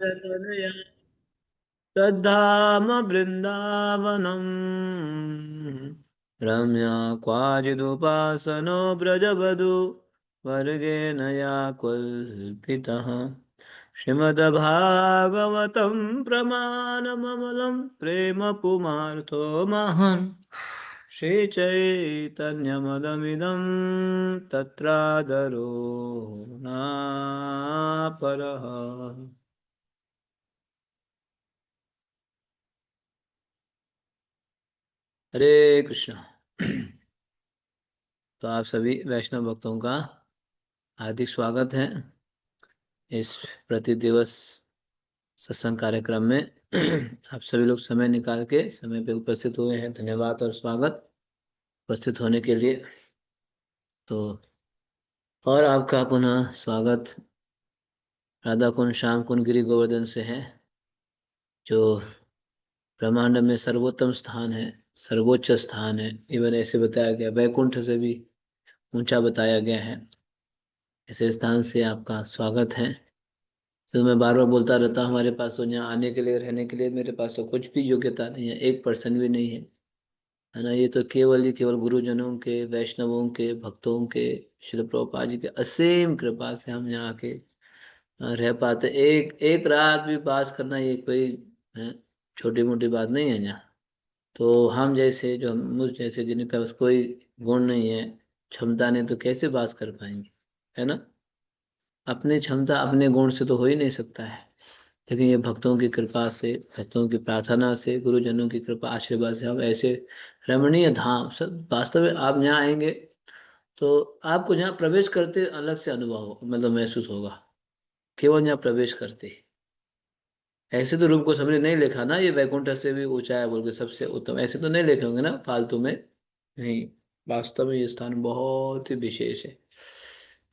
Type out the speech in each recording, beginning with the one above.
तनया तद्धाम वृन्दावनम् रम्या क्वाचिदुपासनो व्रजवधू वर्गेण या कल्पितः श्रीमद्भागवतं प्रमाणममलं प्रेम पुमार्थो महान् श्रीचैतन्यमदमिदं तत्रादरो ना परः। हरे कृष्ण। तो आप सभी वैष्णव भक्तों का हार्दिक स्वागत है इस प्रति दिवस सत्संग कार्यक्रम में। आप सभी लोग समय निकाल के समय पे उपस्थित हुए हैं, धन्यवाद और स्वागत उपस्थित होने के लिए। तो और आपका पुनः स्वागत राधा कुंड श्याम कुंड गिरी गोवर्धन से है, जो ब्रह्मांड में सर्वोत्तम स्थान है, सर्वोच्च स्थान है। इवन ऐसे बताया गया, वैकुंठ से भी ऊंचा बताया गया है। ऐसे स्थान से आपका स्वागत है। तो मैं बार बार बोलता रहता हूँ, हमारे पास तो यहाँ आने के लिए, रहने के लिए मेरे पास तो कुछ भी योग्यता नहीं है, 1% भी नहीं है ना। ये तो केवल ही केवल गुरुजनों के, वैष्णवों के, भक्तों के, श्रील प्रभुपाद जी के असीम कृपा से हम यहाँ के रह पाते। एक एक रात भी पास करना ये कोई छोटी मोटी बात नहीं है यहाँ। तो हम जैसे, जो मुझ जैसे जिनका बस कोई गुण नहीं है, क्षमता नहीं, तो कैसे बात कर पाएंगे, है ना। अपनी क्षमता अपने गुण से तो हो ही नहीं सकता है, लेकिन ये भक्तों की कृपा से, भक्तों की प्रार्थना से, गुरुजनों की कृपा आशीर्वाद से हम ऐसे रमणीय धाम सब, वास्तव में आप यहाँ आएंगे तो आपको यहाँ प्रवेश करते अलग से अनुभव मतलब महसूस होगा, केवल यहाँ प्रवेश करते। ऐसे तो रूप को सबने नहीं लिखा ना, ये वैकुंठ से भी ऊंचा है बोल के, सबसे उत्तम, ऐसे तो नहीं लिखे होंगे ना फालतू में। नहीं, वास्तव में ये स्थान बहुत ही विशेष है,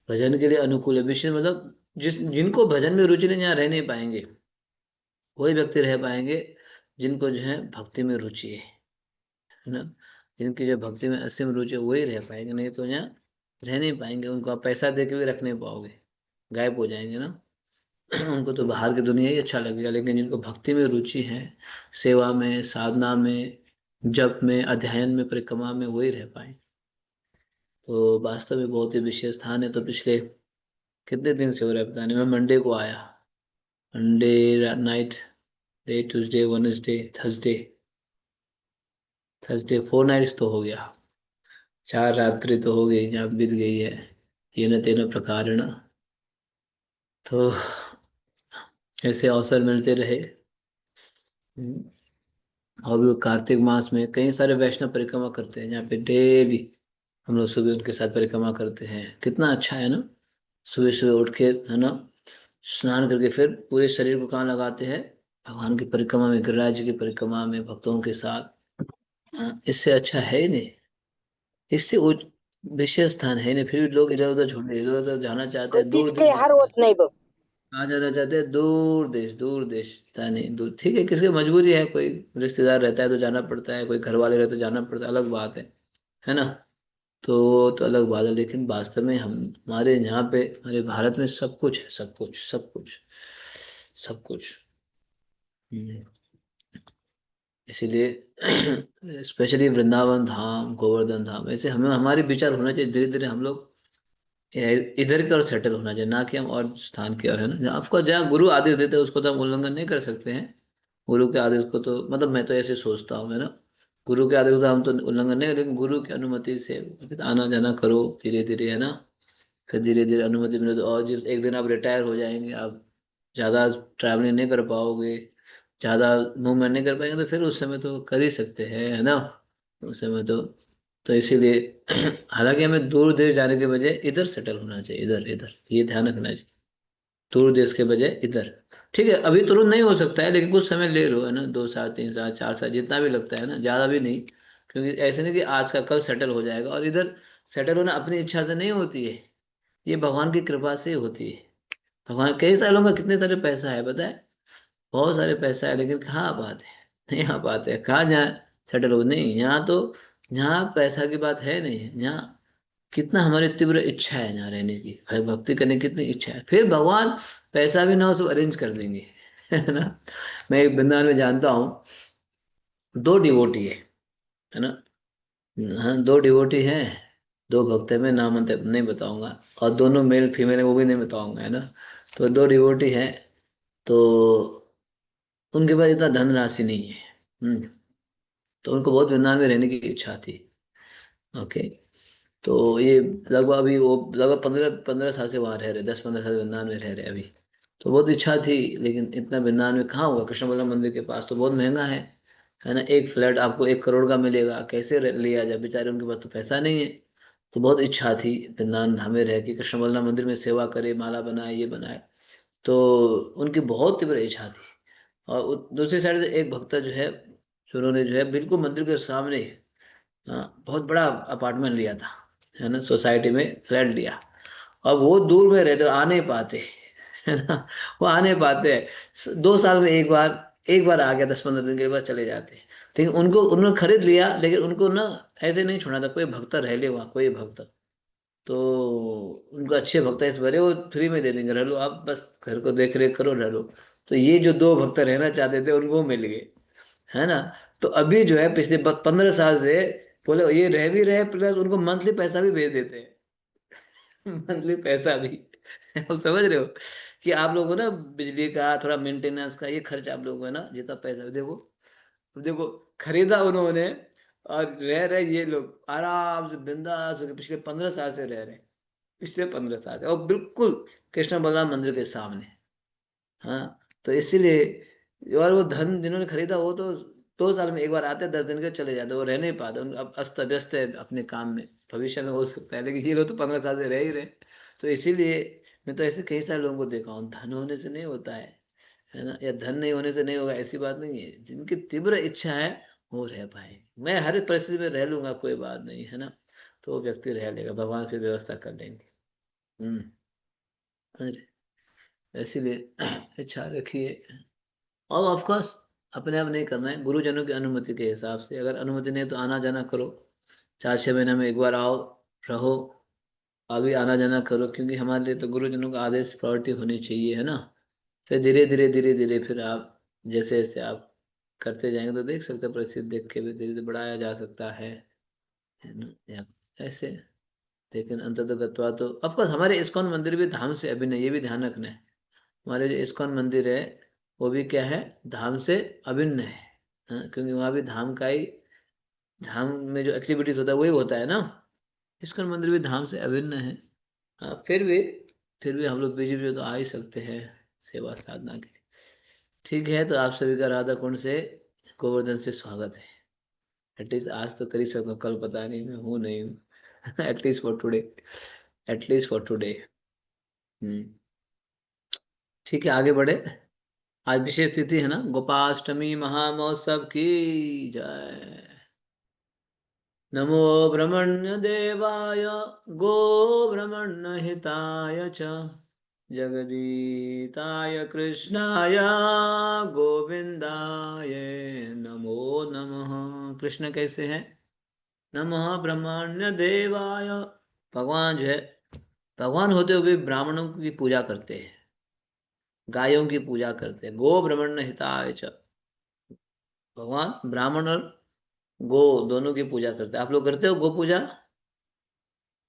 भजन के लिए अनुकूल है। विशेष मतलब जिनको भजन में रुचि नहीं, यहाँ रह नहीं पाएंगे। वही व्यक्ति रह पाएंगे जिनको जो है भक्ति में रुचि है ना। जिनकी जो भक्ति में असीम रुचि है वही रह पाएंगे, नहीं तो यहाँ रह नहीं पाएंगे। उनको आप पैसा दे के भी रख नहीं पाओगे, गायब हो जाएंगे ना। उनको तो बाहर की दुनिया ही अच्छा लगेगा, लेकिन जिनको भक्ति में रुचि है, सेवा में, साधना में, जप में, अध्ययन में, परिक्रमा में, वही रह पाए। तो वास्तव में बहुत ही विशेष स्थान है। तो पिछले कितने दिन से हो रहा है पता नहीं। मैं मंडे को आया, Monday night, day Tuesday, Wednesday, Thursday, Thursday 4 nights तो हो गया, 4 रात्रि तो हो गई, जहाँ बीत गई है ये न तेन प्रकार न। तो ऐसे अवसर मिलते रहे। और भी कार्तिक मास में कई सारे वैष्णव परिक्रमा करते हैं, जहाँ पे डेली हम लोग सुबह उनके साथ परिक्रमा करते हैं। कितना अच्छा है ना। सुबह सुबह उठ के, है ना, स्नान करके फिर पूरे शरीर को कहाँ लगाते हैं, भगवान की परिक्रमा में, गिरिराज जी की परिक्रमा में, भक्तों के साथ। हाँ, इससे अच्छा है ही नहीं, इससे विशेष स्थान है ही नहीं। फिर भी लोग इधर उधर छोड़, इधर उधर जाना चाहते हैं, दूर कधीच दूर काही जाना, हरवत नाही बघ. कहाँ जाना चाहते हैं, दूर देश, दूर देश। पता नहीं दूर, ठीक है, किसी की मजबूरी है, कोई रिश्तेदार रहता है तो जाना पड़ता है, कोई घर वाले रहते तो जाना पड़ता है, अलग बात है ना। तो अलग बात है, लेकिन वास्तव में हम, हमारे यहाँ पे, हमारे भारत में सब कुछ है, सब कुछ, सब कुछ, सब कुछ। हम्म, इसीलिए स्पेशली वृंदावन धाम, गोवर्धन धाम, ऐसे हमें, हमारे विचार होना चाहिए धीरे धीरे हम लोग इधर की ओर सेटल होना चाहिए, ना कि हम और स्थान की ओर, है ना। आपको जहाँ गुरु आदेश देते हैं उसको तो हम उल्लंघन नहीं कर सकते हैं। गुरु के आदेश को तो, मतलब मैं तो ऐसे सोचता हूँ, है ना। गुरु के आदेश को तो हम तो उल्लंघन नहीं, लेकिन गुरु की अनुमति से आना जाना करो धीरे धीरे, है ना। फिर धीरे धीरे अनुमति मिले तो, और जब एक दिन आप रिटायर हो जाएंगे, आप ज़्यादा ट्रैवलिंग नहीं कर पाओगे, ज़्यादा मूवमेंट नहीं कर पाएंगे, तो फिर उस समय तो कर ही सकते हैं, है ना। उस समय तो इसीलिए हालांकि हमें दूर देश जाने के बजाय इधर सेटल होना चाहिए, इधर, इधर, ये ध्यान रखना चाहिए। दूर देश के बजाय इधर। ठीक है, अभी तुरंत नहीं हो सकता है, लेकिन कुछ समय ले लो, है ना, 2 साल, 3 साल, 4 साल, जितना भी लगता है ना, ज्यादा भी नहीं। क्योंकि ऐसे नहीं कि आज का कल सेटल हो जाएगा। और इधर सेटल होना अपनी इच्छा से नहीं होती है, ये भगवान की कृपा से होती है। भगवान, कई सालों का कितने सारे पैसा है पता है, बहुत सारे पैसा है, लेकिन कहाँ आ पाते हैं, नहीं आ पाते हैं। कहाँ जहाँ सेटल हो, नहीं, यहाँ तो, यहाँ पैसा की बात है नहीं, यहाँ कितना हमारी तीव्र इच्छा है यहाँ रहने की, भाई भक्ति करने की कितनी इच्छा है, फिर भगवान पैसा भी ना हो सब अरेंज कर देंगे। है ना। मैं एक वृंदावन में जानता हूँ, दो डिवोटी है ना। हाँ, दो डिवोटी हैं, दो भक्त हैं, मैं नाम नहीं बताऊंगा, और दोनों मेल फीमेल है वो भी नहीं बताऊंगा, है ना। तो दो डिवोटी हैं, तो उनके पास इतना धनराशि नहीं है। तो उनको बहुत वृंदावन में रहने की इच्छा थी। ओके। तो ये लगभग अभी वो लगभग 15 15 साल से वहाँ रह रहे, 10 15 साल वृंदावन में रह रहे अभी। तो बहुत इच्छा थी, लेकिन इतना वृंदावन में कहाँ होगा, कृष्ण बलराम मंदिर के पास तो बहुत महंगा है ना। एक फ्लैट आपको 1 करोड़ का मिलेगा, कैसे लिया जाए, बेचारे उनके पास तो पैसा नहीं है। तो बहुत इच्छा थी वृंदावन धाम में रह के कृष्ण बलराम मंदिर में सेवा करे, माला बनाए, ये बनाए। तो उनकी बहुत तीव्र इच्छा थी। और दूसरी साइड से एक भक्त जो है, उन्होंने जो है बिल्कुल मंदिर के सामने, हाँ, बहुत बड़ा अपार्टमेंट लिया था, है ना, सोसाइटी में फ्लैट लिया। और वो दूर में रहते, आ नहीं पाते, है ना। वो आ नहीं पाते हैं, 2 साल में एक बार आ गया, 10 15 दिन के बाद चले जाते हैं। लेकिन उनको उन्होंने खरीद लिया, लेकिन उनको ना ऐसे नहीं छोड़ा था, कोई भक्त रह ले वहाँ, कोई भक्त। तो उनको अच्छे भक्त इस भरे, वो फ्री में दे देंगे, रह लो आप, बस घर को देख रेख करो, रह लो। तो ये जो दो भक्त रहना चाहते थे उनको मिल गए, है ना। तो अभी जो है पिछले 15 साल से बोले ये रह भी रहे, प्लस उनको मंथली पैसा भी भेज देते हैं। मंथली पैसा भी। आप समझ रहे हो कि आप लोगों को ना बिजली का थोड़ा मेंटेनेंस का ये खर्च आप लोगों को है ना, जितना पैसा देखो, देखो, खरीदा उन्होंने, और रह रहे ये लोग आराम से बिंदास होकर पिछले 15 साल से रह रहे हैं, पिछले 15 साल से, और बिल्कुल कृष्ण बलराम मंदिर के सामने। हाँ, तो इसीलिए, और वो धन जिन्होंने खरीदा वो तो 2 साल में एक बार आते, 10 दिन के चले जाते, वो रह नहीं पाते, अब अस्त व्यस्त है अपने काम में। भविष्य में हो सकता है, लेकिन ये लोग तो 15 साल से रह ही रहे। तो इसीलिए मैं तो ऐसे कई सारे लोगों को देखा हूँ, धन होने से नहीं होता है ना, या धन नहीं होने से नहीं होगा, ऐसी बात नहीं है। जिनकी तीव्र इच्छा है वो रह पाए। मैं हर एक परिस्थिति में रह लूंगा, कोई बात नहीं, है ना। तो वो व्यक्ति रह लेगा, भगवान फिर व्यवस्था कर लेंगे। हम्म। इसीलिए इच्छा रखिए, और ऑफ कोर्स अपने आप नहीं करना है, गुरुजनों की अनुमति के हिसाब से। अगर अनुमति नहीं तो आना जाना करो, 4 6 महीने में एक बार आओ, रहो, अभी आना जाना करो, क्योंकि हमारे लिए तो गुरुजनों का आदेश प्रायोरिटी होनी चाहिए, है ना। फिर धीरे धीरे धीरे धीरे फिर आप जैसे जैसे आप करते जाएंगे तो देख सकते हैं, परिस्थिति देख के भी धीरे धीरे बढ़ाया जा सकता है ना, या ऐसे। लेकिन अंततः तो ऑफकोर्स हमारे इस्कॉन मंदिर भी धाम से अभिन्न है, ये भी ध्यान रखना है। हमारे जो इस्कॉन मंदिर है वो भी क्या है, धाम से अभिन्न है। हाँ, क्योंकि वहाँ भी धाम का ही, धाम में जो एक्टिविटीज होता है वही होता है ना। इस्कॉन मंदिर भी धाम से अभिन्न है। हाँ, फिर भी हम लोग बीच बीच तो आ ही सकते हैं सेवा साधना के लिए। ठीक है, तो आप सभी का राधा कुंड से गोवर्धन से स्वागत है। एटलीस्ट आज तो कर ही सकता हूँ, कल पता नहीं मैं हूँ नहीं हूँ। At least for today, at least for today. Hmm. ठीक है, आगे बढ़े। आज विशेष तिथि है ना, गोपाष्टमी महामहोत्सव की जय। नमो ब्रह्मण्य देवाय, गो ब्रह्मण्य हिताय च, जगदीताय कृष्णाय गोविंदाय नमो नमः। कृष्ण कैसे हैं? नमः ब्रह्मण्य देवाय। भगवान जो है, भगवान होते हुए ब्राह्मणों की पूजा करते हैं, गायों की पूजा करते हैं। गो ब्रह्मण्य हिताय च, भगवान ब्राह्मण और गो दोनों की पूजा करते हैं। आप लोग करते हो गो पूजा?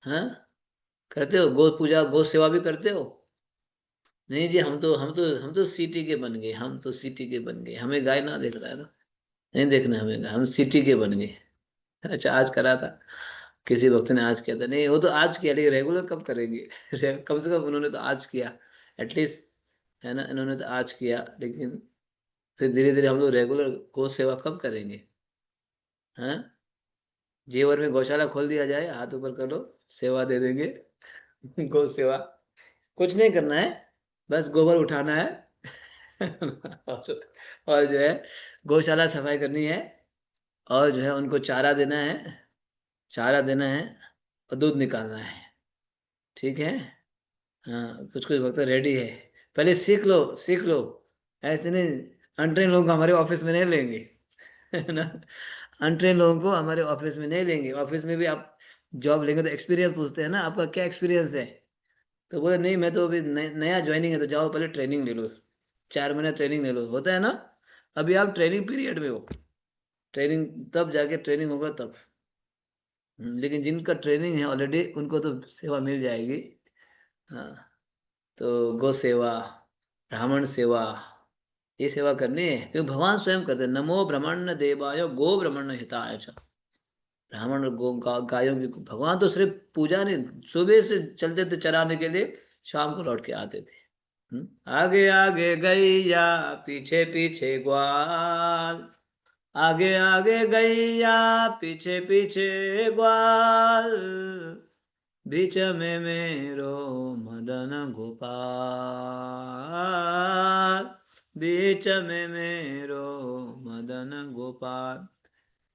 हाँ, करते हो गो पूजा, गो सेवा भी करते हो? नहीं जी, हम तो सिटी के बन गए, हम तो सिटी के बन गए, हमें गाय ना देख रहा है ना, नहीं देखना हमें गाय, हम सिटी के बन गए। अच्छा, आज करा था, किसी वक्त ने आज किया था, नहीं वो तो आज किया, लेकिन रेगुलर कब करेंगे? कम से कम उन्होंने तो आज किया, एटलीस्ट, है ना, इन्होंने तो आज किया, लेकिन फिर धीरे धीरे हम लोग रेगुलर गो सेवा कब करेंगे? हाँ, जेवर में गौशाला खोल दिया जाए, हाथ ऊपर करो, सेवा दे देंगे। गौ सेवा, कुछ नहीं करना है, बस गोबर उठाना है। और जो है गौशाला सफाई करनी है, और जो है उनको चारा देना है, चारा देना है, और दूध निकालना है। ठीक है। हाँ, कुछ कुछ वक्त रेडी है, पहले सीख लो, सीख लो। ऐसे नहीं, अनट्रेन लोगों को हमारे ऑफिस में नहीं लेंगे, है ना। अनट्रेन लोगों को हमारे ऑफिस में नहीं लेंगे, ऑफिस में भी आप जॉब लेंगे तो एक्सपीरियंस पूछते हैं ना, आपका क्या एक्सपीरियंस है। तो बोले नहीं मैं तो अभी नया ज्वाइनिंग है, तो जाओ पहले ट्रेनिंग ले लो, 4 महीना ट्रेनिंग ले लो, होता है ना। अभी आप ट्रेनिंग पीरियड में हो, ट्रेनिंग तब जाके ट्रेनिंग होगा तब। लेकिन जिनका ट्रेनिंग है ऑलरेडी उनको तो सेवा मिल जाएगी। हाँ, तो गौ सेवा, ब्राह्मण सेवा, ये सेवा करनी है, क्योंकि भगवान स्वयं कहते हैं नमो ब्रह्मण्य देवाय गो ब्रह्मण्य हिताय च। ब्राह्मण और गायों की भगवान तो सिर्फ पूजा नहीं, सुबह से चलते थे चराने के लिए, शाम को लौट के आते थे। आगे आगे गैया, पीछे पीछे ग्वाल, आगे आगे गैया, पीछे पीछे ग्वाल, बीच में मेरो मदन गोपाल, बीच में मेरो मदन गोपाल,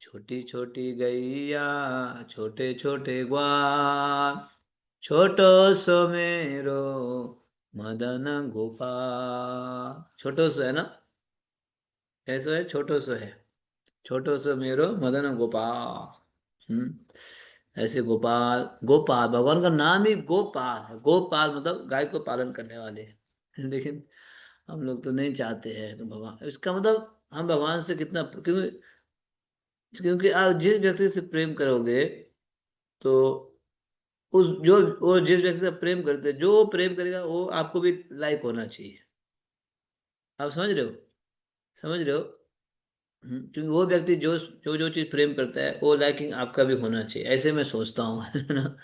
छोटी छोटी गैया, छोटे छोटे ग्वाल, छोटो सो मेरो मदन गोपाल। छोटो सो है ना, ऐसो है, छोटो सो है, छोटो सो मेरो मदन गोपाल। ऐसे गोपाल, गोपाल भगवान का नाम ही गोपाल है। गोपाल मतलब गाय को पालन करने वाले। लेकिन हम लोग तो नहीं चाहते हैं, तो भगवान इसका मतलब हम भगवान से कितना, क्योंकि क्योंकि आप जिस व्यक्ति से प्रेम करोगे, तो उस जो वो जिस व्यक्ति से प्रेम करते हैं, जो प्रेम करेगा वो आपको भी लाइक होना चाहिए। आप समझ रहे हो, समझ रहे हो। क्योंकि वो व्यक्ति जो जो जो चीज प्रेम करता है वो लाइकिंग आपका भी होना चाहिए, ऐसे मैं सोचता हूँ। है ना,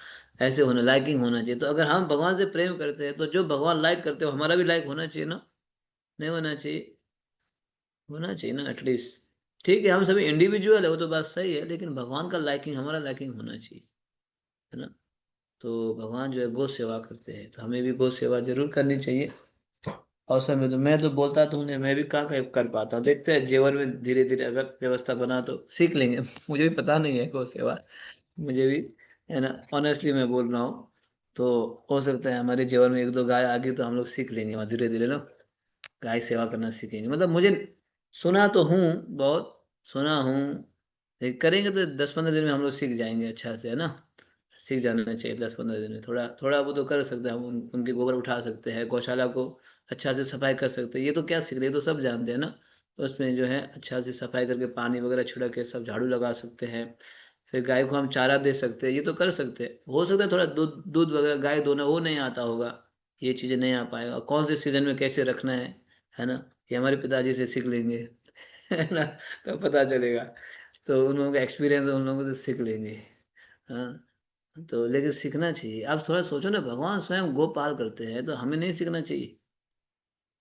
ऐसे होना, लाइकिंग होना चाहिए। तो अगर हम भगवान से प्रेम करते हैं, तो जो भगवान लाइक करते हो हमारा भी लाइक होना चाहिए ना, नहीं होना चाहिए, होना चाहिए ना एटलीस्ट। ठीक है, हम सभी इंडिविजुअल है, वो तो बात सही है, लेकिन भगवान का लाइकिंग, हमारा लाइकिंग होना चाहिए, है ना। तो भगवान जो है गौ सेवा करते हैं, तो हमें भी गौ सेवा जरूर करनी चाहिए। अवसर में तो मैं तो बोलता तो नहीं, मैं भी कहाँ कर पाता हूँ। देखते हैं जीवन में धीरे धीरे अगर व्यवस्था बना तो सीख लेंगे। मुझे भी पता नहीं है गौ सेवा, मुझे भी, है ना, ऑनेस्टली मैं बोल रहा हूँ। तो हो सकता है हमारे जीवन में एक दो गाय आ गई तो हम लोग सीख लेंगे वहाँ धीरे धीरे ना, गाय सेवा करना सीखेंगे। मतलब मुझे सुना तो हूँ, बहुत सुना हूँ, लेकिन करेंगे तो 10-15 दिन में हम लोग सीख जाएंगे अच्छा से, है ना। सीख जाना चाहिए 10-15 दिन में, थोड़ा थोड़ा वो तो कर सकते हैं हम, उनके गोबर उठा सकते हैं, गौशाला को अच्छा से सफाई कर सकते हैं। ये तो क्या सीख रहे हैं, ये तो सब जानते हैं ना। तो उसमें जो है अच्छा से सफाई करके पानी वगैरह छिड़क के सब झाड़ू लगा सकते हैं। फिर गाय को हम चारा दे सकते हैं, ये तो कर सकते हैं। हो सकता है थोड़ा दूध दूध वगैरह गाय दोना वो नहीं आता होगा, ये चीज़ें नहीं आ पाएगा, कौन से सीजन में कैसे रखना है ना, ये हमारे पिताजी से सीख लेंगे। है ना, तो पता चलेगा। तो उन लोगों का एक्सपीरियंस उन लोगों से सीख लेंगे। हाँ, तो लेकिन सीखना चाहिए। आप थोड़ा सोचो ना, भगवान स्वयं गोपाल करते हैं, तो हमें नहीं सीखना चाहिए।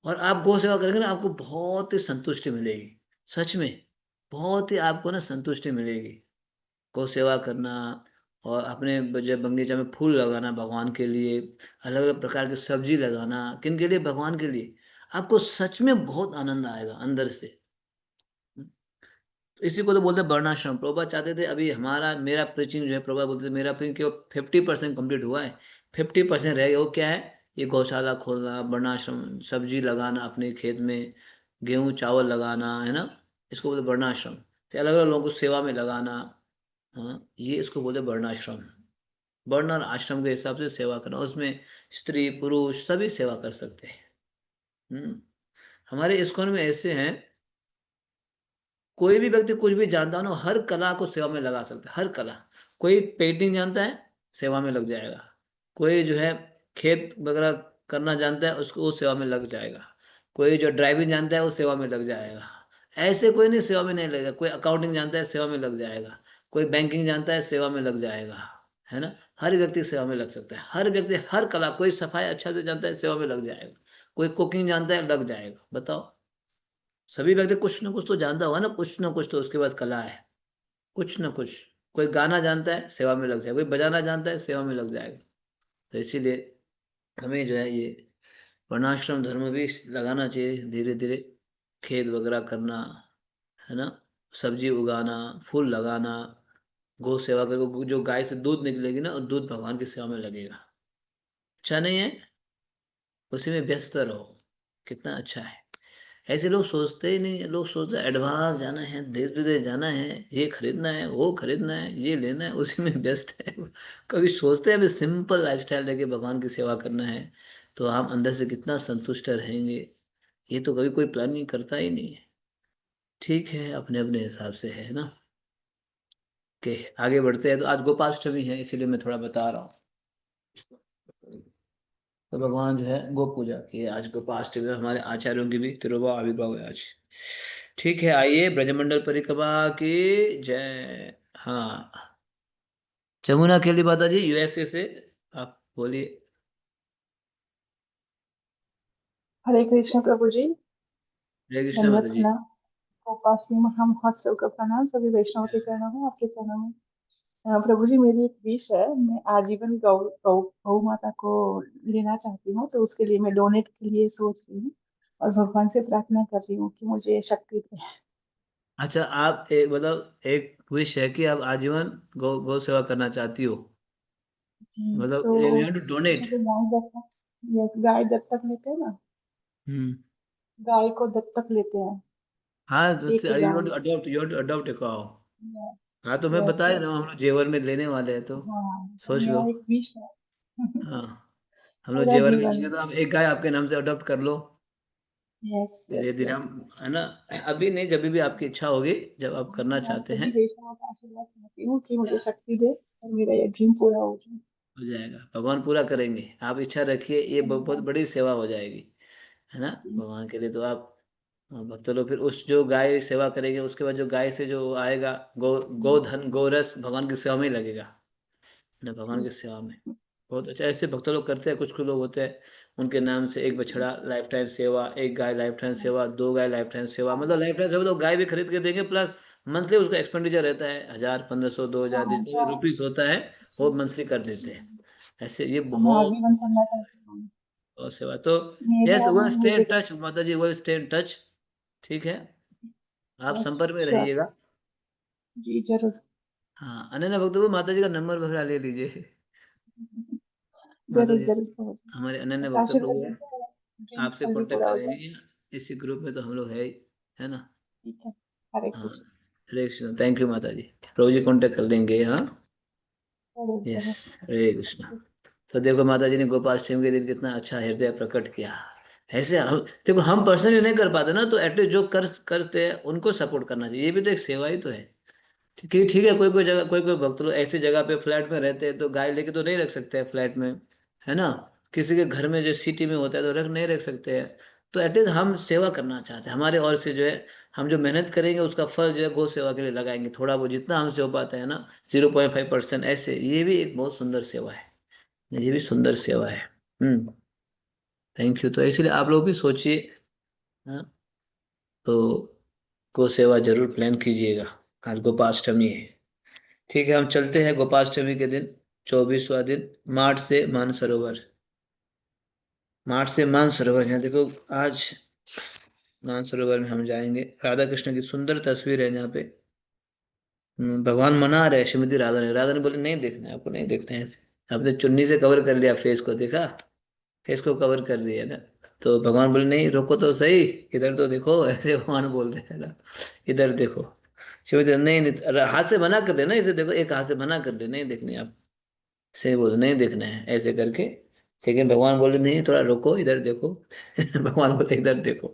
और आप गौ सेवा करेंगे ना, आपको बहुत ही संतुष्टि मिलेगी, सच में, बहुत ही आपको ना संतुष्टि मिलेगी। गौ सेवा करना, और अपने जो बगीचा में फूल लगाना भगवान के लिए, अलग अलग प्रकार की सब्जी लगाना, किन के लिए, भगवान के लिए, आपको सच में बहुत आनंद आएगा अंदर से। इसी को तो बोलते हैं वर्णाश्रम। प्रभुपाद चाहते थे, अभी हमारा मेरा प्रीचिंग जो है, प्रभुपाद बोलते थे मेरा प्रीचिंग केवल 50% कंप्लीट हुआ है, 50% रह गया। वो क्या है, ये गौशाला खोलना, वर्णाश्रम, सब्जी लगाना अपने खेत में, गेहूं चावल लगाना, है ना, इसको बोलते वर्णाश्रम। फिर अलग अलग लोगों को सेवा में लगाना, हाँ, ये इसको बोलते वर्णाश्रम। वर्ण और आश्रम के हिसाब से सेवा करना, उसमें स्त्री पुरुष सभी सेवा कर सकते हैं। हमारे इस्कॉन में ऐसे हैं, कोई भी व्यक्ति कुछ भी जानता हो ना, हर कला को सेवा में लगा सकता है, हर कला। कोई पेंटिंग जानता है, सेवा में लग जाएगा। कोई जो है खेत वगैरह करना जानता है, उसको वो सेवा में लग जाएगा। कोई जो ड्राइविंग जानता है वो सेवा में लग जाएगा। ऐसे कोई नहीं सेवा में नहीं लगेगा। कोई अकाउंटिंग जानता है, सेवा में लग जाएगा। कोई बैंकिंग जानता है, सेवा में लग जाएगा, है ना। हर व्यक्ति सेवा में लग सकता है, हर व्यक्ति हर कला, कोई सफाई अच्छा से जानता है, सेवा में लग जाएगा। कोई कुकिंग जानता है, लग जाएगा। बताओ, सभी व्यक्ति कुछ ना कुछ तो जानता होगा ना, कुछ ना कुछ तो उसके पास कला है, कुछ ना कुछ। कोई गाना जानता है, सेवा में लग जाएगा। कोई बजाना जानता है, सेवा में लग जाएगा। तो इसीलिए हमें जो है ये वर्णाश्रम धर्म भी लगाना चाहिए धीरे धीरे। खेत वगैरह करना, है ना, सब्जी उगाना, फूल लगाना, गौ सेवा करके जो गाय से दूध निकलेगी ना, वो दूध भगवान की सेवा में लगेगा। अच्छा नहीं है, उसी में व्यस्त रहो, कितना अच्छा है। ऐसे लोग सोचते ही नहीं, लोग सोचते हैं एडवांस जाना है, देश विदेश जाना है, ये खरीदना है, वो खरीदना है, ये लेना है, उसी में व्यस्त है। कभी सोचते हैं अभी सिंपल लाइफस्टाइल लेके भगवान की सेवा करना है तो हम अंदर से कितना संतुष्ट रहेंगे, ये तो कभी कोई प्लानिंग करता ही नहीं है। ठीक है, अपने अपने हिसाब से है ना। कि आगे बढ़ते हैं, तो आज गोपाष्टमी है इसीलिए मैं थोड़ा बता रहा हूँ। तो भगवान जो है गो पूजा की है आज, गोपाष्टमी, हमारे आचार्यों की भी तिरुवा आविर्भाव है आज। ठीक है, आइए ब्रजमंडल परिक्रमा की जय। हाँ, जमुना केली माता जी यूएसए से, आप बोलिए। हरे कृष्ण प्रभु जी। हरे कृष्ण दंडवत माता जी। प्रणाम। गोपाष्टमी महामहोत्सव का प्रणाम सभी वैष्णव के चरणों में, आपके चरणों में। प्रभु जी, मेरी एक विश है, मैं आजीवन गौ गौ गौ माता को लेना चाहती हूँ, तो उसके लिए मैं डोनेट के लिए सोच रही हूँ और भगवान से प्रार्थना कर रही हूँ कि मुझे शक्ति दे। अच्छा, आप एक मतलब एक विश है कि आप आजीवन गौ सेवा करना चाहती हो, जी, मतलब तो यू वांट टू डोनेट। जैसे गाय दत्तक, यस, गाय दत्तक लेते हैं ना, हम्म। गाय को दत्तक लेते हैं, हाँ, एक ही यू वांट गाय। To adopt, you want to adopt a cow. हाँ, तो मैं यस बता ही यस। रहा हूँ, हम लोग जेवर में लेने वाले हैं, तो हाँ, तो सोच लो। मेरा एक विश है। हाँ, हम लोग पूरा जेवर में जीवन। लेंगे तो आप एक गाय आपके नाम से अडॉप्ट कर लो। यस धीरे यस धीरे यस। हम, है ना, अभी नहीं, जब भी आपकी इच्छा होगी, जब आप करना मैं चाहते हैं, सभी वैष्णव का आशीर्वाद चाहती हूँ कि मुझे शक्ति दे और मेरा ये ड्रीम पूरा हो जाए। हो जाएगा, भगवान पूरा करेंगे। आप इच्छा रखिए, ये बहुत धन्यवाद बड़ी सेवा हो जाएगी, है ना, जी। भगवान के लिए। तो आप, हाँ, भक्त लोग फिर उस जो गाय सेवा करेंगे, उसके बाद जो गाय से जो आएगा गोधन गोरस भगवान की सेवा में ही लगेगा, ना, भगवान की सेवा में। बहुत अच्छा, ऐसे भक्त लोग करते हैं, कुछ कुछ लोग होते हैं, उनके नाम से एक बछड़ा लाइफ टाइम सेवा, एक गाय लाइफ टाइम सेवा, दो गाय लाइफ टाइम सेवा, मतलब हाँ लाइफ टाइम सेवा तो गाय भी खरीद के देंगे, प्लस मंथली उसका एक्सपेंडिचर रहता है, 1,000, 1,500, 2,000, हाँ, जितना भी तो रुपीस होता है वो मंथली कर देते हैं। ऐसे ये तो मैं बहुत आजीवन करना चाहती हूँ। बहुत सेवा तो। यस, मेरा वो स्टे इन मुझे टच माता जी, वो स्टे इन टच। ठीक है, आप यस, संपर्क में श्योर। रहिएगा। जी जरूर। हाँ, अनन्या भक्त को माता जी का नंबर वगैरह ले लीजिए। माता जरूर जी जरूर पहुंच। हमारे अनन्य बस भक्त आशीर्वाद प्रभु है, दीजिए, ड्रीम आपसे जल्दी कांटेक्ट पूरा हो जाए। करेंगे, इसी ग्रुप में तो हम लोग है ही, है ना। ठीक है। हरे हाँ, कृष्ण। हरे कृष्ण, थैंक यू माता जी, प्रभु जी कांटेक्ट कर लेंगे, हाँ। जरूर यस, जरूर। हरे कृष्ण। तो देखो माता जी ने गोपाष्टमी के दिन कितना अच्छा हृदय प्रकट किया। ऐसे हम देखो, हम पर्सनली नहीं कर पाते ना, तो एटलीस्ट जो करते हैं उनको सपोर्ट करना चाहिए, ये भी तो एक सेवा ही तो है। ठीक है, कोई कोई जगह, कोई कोई भक्त लोग ऐसी जगह पे फ्लैट में रहते हैं, तो गाय लेके तो नहीं रख सकते हैं फ्लैट में, है ना। किसी के घर में जो सिटी में होता है तो रख नहीं रख सकते हैं। तो एटलीस्ट हम सेवा करना चाहते हैं, हमारे ओर से जो है, हम जो मेहनत करेंगे उसका फल जो है गौ सेवा के लिए लगाएंगे, थोड़ा बहुत जितना हमसे हो पाता है ना, 0.5% ऐसे, ये भी एक बहुत सुंदर सेवा है, ये भी सुंदर सेवा है। हम्म। थैंक यू, तो इसलिए आप लोग भी सोचिए, हाँ, तो गौ सेवा जरूर प्लान कीजिएगा। आज गोपाष्टमी है। ठीक है, हम चलते हैं गोपाष्टमी के दिन, 24वां दिन, मार्च से मानसरोवर। मार्च से मानसरोवर है, देखो आज मानसरोवर में हम जाएंगे, राधा कृष्ण की सुंदर तस्वीर है यहाँ पे। भगवान मना रहे श्रीमती राधा ने, राधा ने बोले नहीं देखना है आपको, नहीं देखना है ऐसे। आपने चुन्नी से कवर कर लिया फेस को, देखा, फेस को कवर कर लिया ना। तो भगवान बोले नहीं, रोको तो सही, इधर तो देखो, ऐसे भगवान बोल रहे हैं ना, इधर देखो। शिव नहीं नहीं, हाथ से मना कर देना, इसे देखो, एक हाथ से मना कर दे, नहीं देखनी आप, से बोले नहीं देखना है ऐसे करके। लेकिन भगवान बोले नहीं, थोड़ा रुको, इधर देखो। भगवान बोले इधर देखो।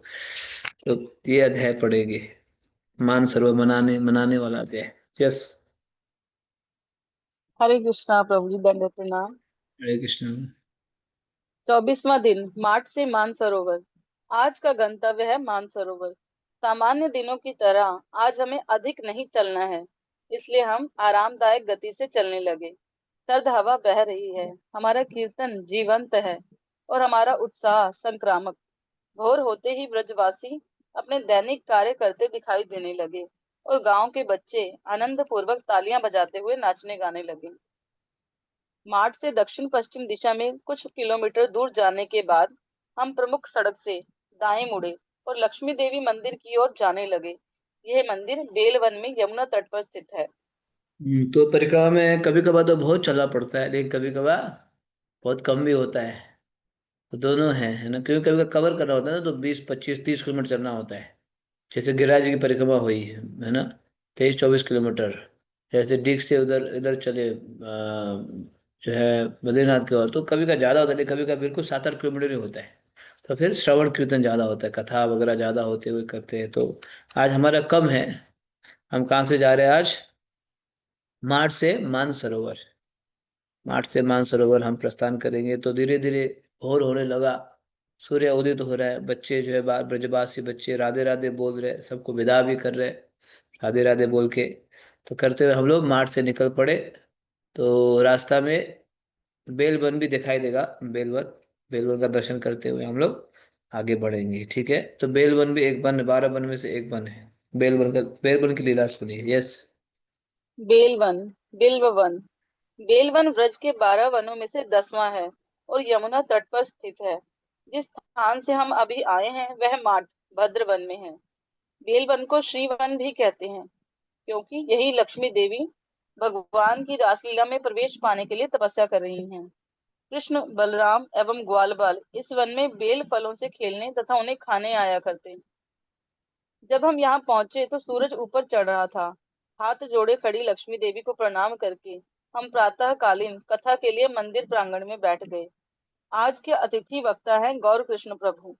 तो ये अध्याय पढ़ेंगे, मान सर्व मनाने मनाने वाला अध्याय। यस। हरे कृष्णा प्रभु जी, दंडवत प्रणाम। हरे कृष्ण। 24वां दिन, मार्च से मानसरोवर। आज का गंतव्य है मानसरोवर। सामान्य दिनों की तरह आज हमें अधिक नहीं चलना है, इसलिए हम आरामदायक गति से चलने लगे। सर्द हवा बह रही है, हमारा कीर्तन जीवंत है और हमारा उत्साह संक्रामक। भोर होते ही ब्रजवासी अपने दैनिक कार्य करते दिखाई देने लगे और गांव के बच्चे आनंद पूर्वक तालियां बजाते हुए नाचने गाने लगे। मार्ग से दक्षिण पश्चिम दिशा में कुछ किलोमीटर दूर जाने के बाद हम प्रमुख सड़क से दाएं मुड़े और लक्ष्मी देवी मंदिर की ओर जाने लगे। यह मंदिर बेलवन में यमुना तट पर स्थित है। तो परिक्रमा में कभी कभार तो बहुत चलना पड़ता है, लेकिन कभी कभार बहुत कम भी होता है। तो दोनों हैं, है ना, क्योंकि कभी कवर करना होता है ना, तो 20 25 30 किलोमीटर चलना होता है। जैसे गिरिराज की परिक्रमा हुई है ना, 23 24 किलोमीटर। जैसे डीग से उधर इधर चले जो है बद्रीनाथ की ओर, तो कभी का ज्यादा होता है, लेकिन कभी का बिल्कुल 7 8 किलोमीटर ही होता है। तो फिर श्रवण कीर्तन ज्यादा होता है, कथा वगैरह ज्यादा होते हुए करते हैं। तो आज हमारा कम है। हम कहाँ से जा रहे हैं आज? मार्च से मानसरोवर। मार्च से मानसरोवर हम प्रस्थान करेंगे। तो धीरे धीरे भोर होने लगा, सूर्य उदित हो रहा है। बच्चे जो है ब्रजवासी बच्चे राधे राधे बोल रहे हैं, सबको विदा भी कर रहे हैं राधे राधे बोल के। तो करते हुए हम लोग मार्च से निकल पड़े। तो रास्ता में बेलवन भी दिखाई देगा, बेलवन। बेलवन का दर्शन करते हुए हम लोग आगे बढ़ेंगे, ठीक है। तो बेलवन भी एक वन, 12 वन में से एक वन है। बेलवन की लीला सुनिए। यस। बेलवन, बिल्व वन। बेलवन व्रज के 12 वनों में से 10वां है और यमुना तट पर स्थित है। जिस स्थान से हम अभी आए हैं वह माठ भद्र वन में है। बेलवन को श्रीवन भी कहते हैं क्योंकि यही लक्ष्मी देवी भगवान की रासलीला में प्रवेश पाने के लिए तपस्या कर रही हैं। कृष्ण, बलराम एवं ग्वाल बाल इस वन में बेल फलों से खेलने तथा उन्हें खाने आया करते। जब हम यहाँ पहुंचे तो सूरज ऊपर चढ़ रहा था। हाथ जोड़े खड़ी लक्ष्मी देवी को प्रणाम करके हम प्रातःकालीन कथा के लिए मंदिर प्रांगण में बैठ गए। आज के अतिथि वक्ता हैं गौर कृष्ण प्रभु।